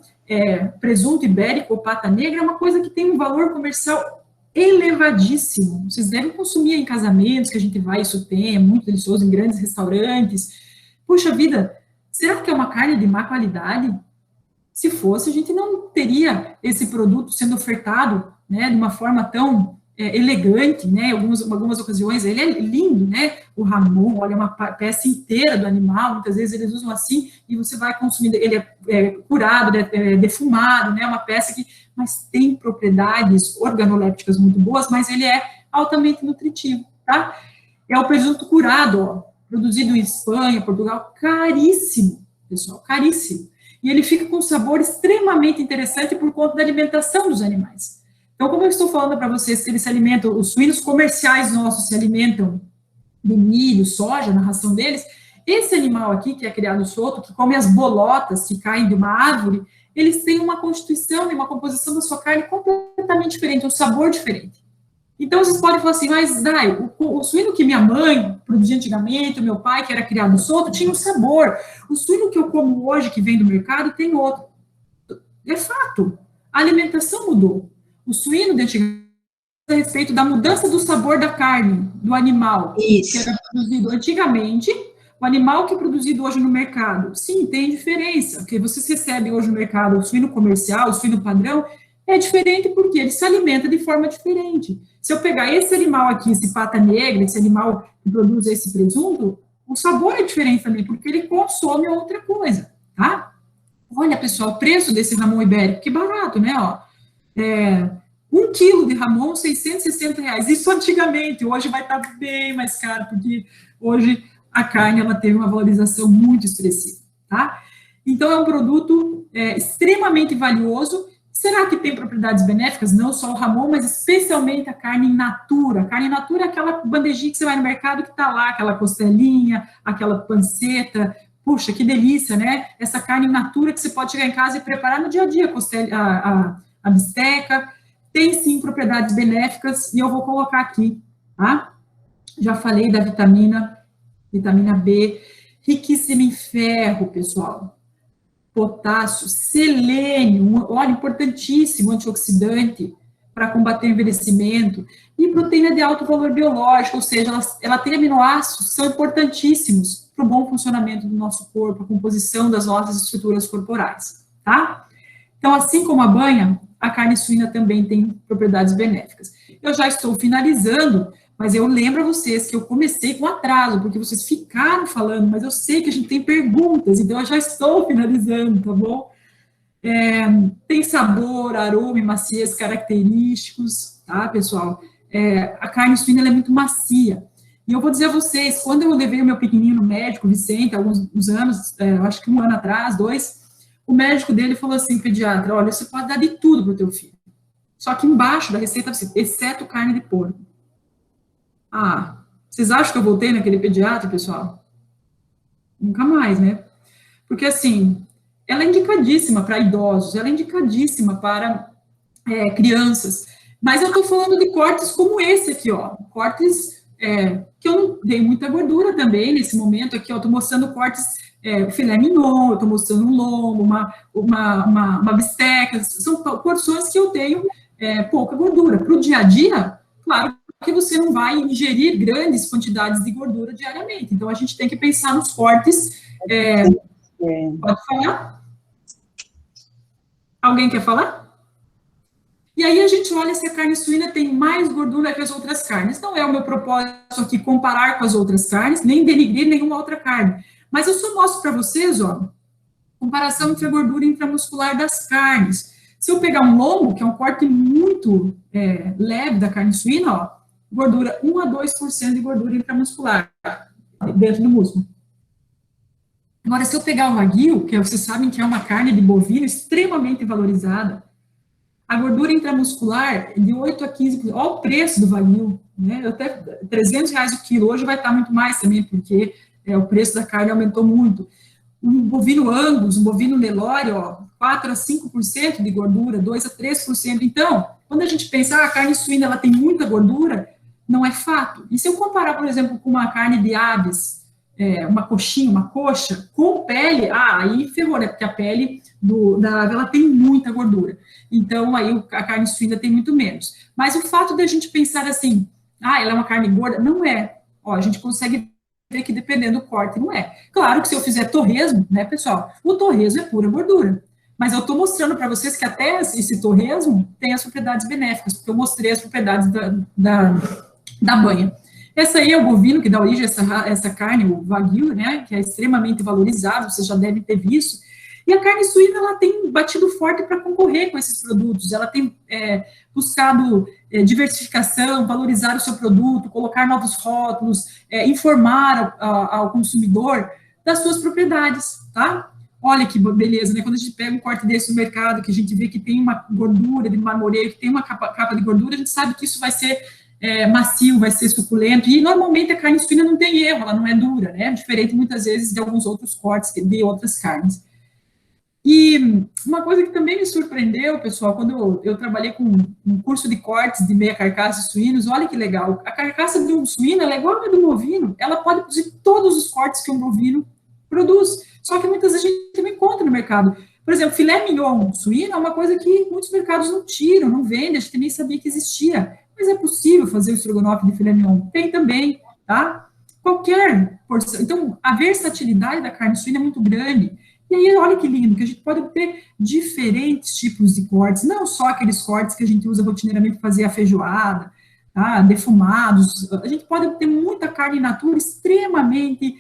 presunto ibérico ou pata negra, é uma coisa que tem um valor comercial elevadíssimo. Vocês devem consumir em casamentos, que a gente vai, isso tem, é muito delicioso, em grandes restaurantes. Puxa vida, será que é uma carne de má qualidade? Se fosse, a gente não teria esse produto sendo ofertado, né, de uma forma tão elegante, né, em algumas ocasiões, ele é lindo, né, o ramon, olha, uma peça inteira do animal, muitas vezes eles usam assim, e você vai consumindo, ele é curado, defumado, né, uma peça mas tem propriedades organolépticas muito boas, mas ele é altamente nutritivo, tá? É o presunto curado, ó, produzido em Espanha, Portugal, caríssimo, pessoal, caríssimo. e ele fica com um sabor extremamente interessante por conta da alimentação dos animais. Então, como eu estou falando para vocês que eles se alimentam, os suínos comerciais nossos se alimentam de milho, soja, na ração deles, esse animal aqui, que é criado solto, que come as bolotas que caem de uma árvore, eles têm uma constituição e uma composição da sua carne completamente diferente, um sabor diferente. Então, vocês podem falar assim, mas, Dai, o suíno que minha mãe produzia antigamente, o meu pai, que era criado solto, tinha um sabor. O suíno que eu como hoje, que vem do mercado, tem outro. É fato. A alimentação mudou. O suíno de antigamente a respeito da mudança do sabor da carne, do animal. Isso. Que era produzido antigamente, o animal que é produzido hoje no mercado. Sim, tem diferença. Porque vocês recebem hoje no mercado o suíno comercial, o suíno padrão, é diferente porque ele se alimenta de forma diferente. Se eu pegar esse animal aqui, esse pata negra, esse animal que produz esse presunto, o sabor é diferente também, porque ele consome outra coisa, tá? Olha, pessoal, o preço desse Ramon ibérico, que barato, né, ó. 1 quilo de Ramon, R$660. Isso antigamente, hoje vai estar bem mais caro, porque hoje a carne, ela teve uma valorização muito expressiva, tá? Então, é um produto extremamente valioso. Será que tem propriedades benéficas? Não só o Ramon, mas especialmente a carne in natura. A carne in natura é aquela bandejinha que você vai no mercado que está lá, aquela costelinha, aquela panceta. Puxa, que delícia, né? Essa carne in natura que você pode chegar em casa e preparar no dia a dia, a bisteca. Tem, sim, propriedades benéficas, e eu vou colocar aqui, tá? Já falei da vitamina B, riquíssima em ferro, pessoal. Potássio, selênio, óleo importantíssimo, antioxidante para combater o envelhecimento, e proteína de alto valor biológico, ou seja, ela tem aminoácidos que são importantíssimos para o bom funcionamento do nosso corpo, a composição das nossas estruturas corporais, tá? Então, assim como a banha, a carne suína também tem propriedades benéficas. Eu já estou finalizando, mas eu lembro a vocês que eu comecei com atraso, porque vocês ficaram falando, mas eu sei que a gente tem perguntas, então eu já estou finalizando, tá bom? Tem sabor, aroma e maciez característicos, tá, pessoal? A carne suína ela é muito macia. E eu vou dizer a vocês, quando eu levei o meu pequenininho no médico, Vicente, há alguns anos, acho que 1 ano atrás, 2, o médico dele falou assim, pediatra, olha, você pode dar de tudo para o teu filho. Só que embaixo da receita, exceto carne de porco. Ah, vocês acham que eu voltei naquele pediatra, pessoal? Nunca mais, né? Porque, assim, ela é indicadíssima para idosos, ela é indicadíssima para crianças, mas eu estou falando de cortes como esse aqui, ó, cortes que eu não dei muita gordura também nesse momento aqui, ó, estou mostrando cortes filé mignon, eu estou mostrando um lombo, uma bisteca, são porções que eu tenho pouca gordura. Para o dia a dia, claro, que você não vai ingerir grandes quantidades de gordura diariamente. Então, a gente tem que pensar nos cortes. Pode falar? Alguém quer falar? E aí, a gente olha se a carne suína tem mais gordura que as outras carnes. Não é o meu propósito aqui comparar com as outras carnes, nem denigrir nenhuma outra carne. Mas eu só mostro para vocês, ó, comparação entre a gordura intramuscular das carnes. Se eu pegar um lombo, que é um corte muito leve da carne suína, ó, gordura 1 a 2% de gordura intramuscular dentro do músculo. Agora, se eu pegar o wagyu, que vocês sabem que é uma carne de bovino extremamente valorizada, a gordura intramuscular é de 8 a 15%. Olha o preço do wagyu, né? Até R$300 o quilo. Hoje vai estar muito mais também, porque o preço da carne aumentou muito. Um bovino Angus, um bovino Nelore, ó, 4 a 5% de gordura, 2 a 3%. Então, quando a gente pensa, a carne suína ela tem muita gordura, não é fato. E se eu comparar, por exemplo, com uma carne de aves, uma coxinha, uma coxa, com pele, aí ferrou, né? Porque a pele da ave, ela tem muita gordura. Então, aí a carne suína tem muito menos. Mas o fato da gente pensar assim, ela é uma carne gorda, não é. Ó, a gente consegue ver que dependendo do corte, não é. Claro que se eu fizer torresmo, né, pessoal, o torresmo é pura gordura. Mas eu estou mostrando para vocês que até esse torresmo tem as propriedades benéficas, porque eu mostrei as propriedades da banha. Essa aí é o bovino que dá origem a essa carne, o wagyu, né, que é extremamente valorizado, vocês já devem ter visto. E a carne suína, ela tem batido forte para concorrer com esses produtos, ela tem buscado diversificação, valorizar o seu produto, colocar novos rótulos, informar ao consumidor das suas propriedades, tá? Olha que beleza, né? Quando a gente pega um corte desse no mercado, que a gente vê que tem uma gordura de marmoreio, que tem uma capa de gordura, a gente sabe que isso vai ser macio, vai ser suculento, e normalmente a carne suína não tem erro, ela não é dura, né? Diferente muitas vezes de alguns outros cortes de outras carnes. E uma coisa que também me surpreendeu, pessoal, quando eu trabalhei com um curso de cortes de meia carcaça de suínos, olha que legal, a carcaça de um suíno ela é igual a do bovino, ela pode produzir todos os cortes que um bovino produz, só que muitas vezes a gente não encontra no mercado. Por exemplo, filé mignon suíno é uma coisa que muitos mercados não tiram, não vendem, a gente nem sabia que existia, mas é possível fazer o estrogonofe de filé mignon, tem também, tá? Qualquer porção, então a versatilidade da carne suína é muito grande. E aí, olha que lindo, que a gente pode ter diferentes tipos de cortes, não só aqueles cortes que a gente usa rotineiramente para fazer a feijoada, tá? Defumados, a gente pode ter muita carne in natura extremamente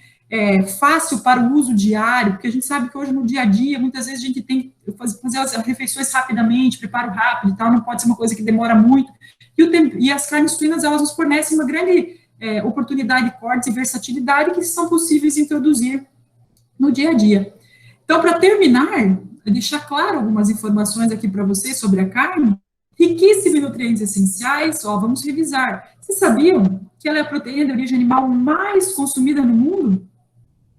fácil para o uso diário, porque a gente sabe que hoje no dia a dia, muitas vezes a gente tem que fazer as refeições rapidamente, preparo rápido e tal, não pode ser uma coisa que demora muito, e as carnes suínas, elas nos fornecem uma grande oportunidade de cortes e versatilidade que são possíveis de introduzir no dia a dia. Então, para terminar, deixar claro algumas informações aqui para vocês sobre a carne, riquíssima em nutrientes essenciais, ó, vamos revisar. Vocês sabiam que ela é a proteína de origem animal mais consumida no mundo?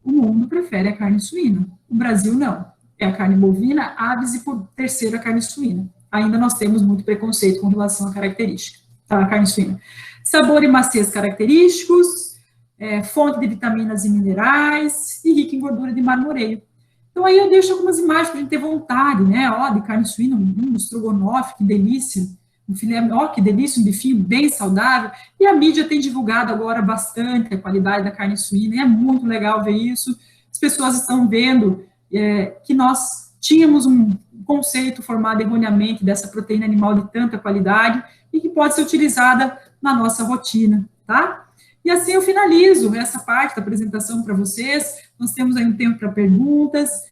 O mundo prefere a carne suína, o Brasil não. É a carne bovina, aves e por terceiro a carne suína. Ainda nós temos muito preconceito com relação à característica, à carne suína. Sabor e maciez característicos, fonte de vitaminas e minerais, e rica em gordura de marmoreio. Então, aí eu deixo algumas imagens para a gente ter vontade, né? Ó, de carne suína, um estrogonofe, que delícia. Um filé, ó, que delícia, um bifinho bem saudável. E a mídia tem divulgado agora bastante a qualidade da carne suína, e é muito legal ver isso. As pessoas estão vendo que nós tínhamos um conceito formado erroneamente dessa proteína animal de tanta qualidade e que pode ser utilizada na nossa rotina, tá? E assim eu finalizo essa parte da apresentação para vocês. Nós temos aí um tempo para perguntas.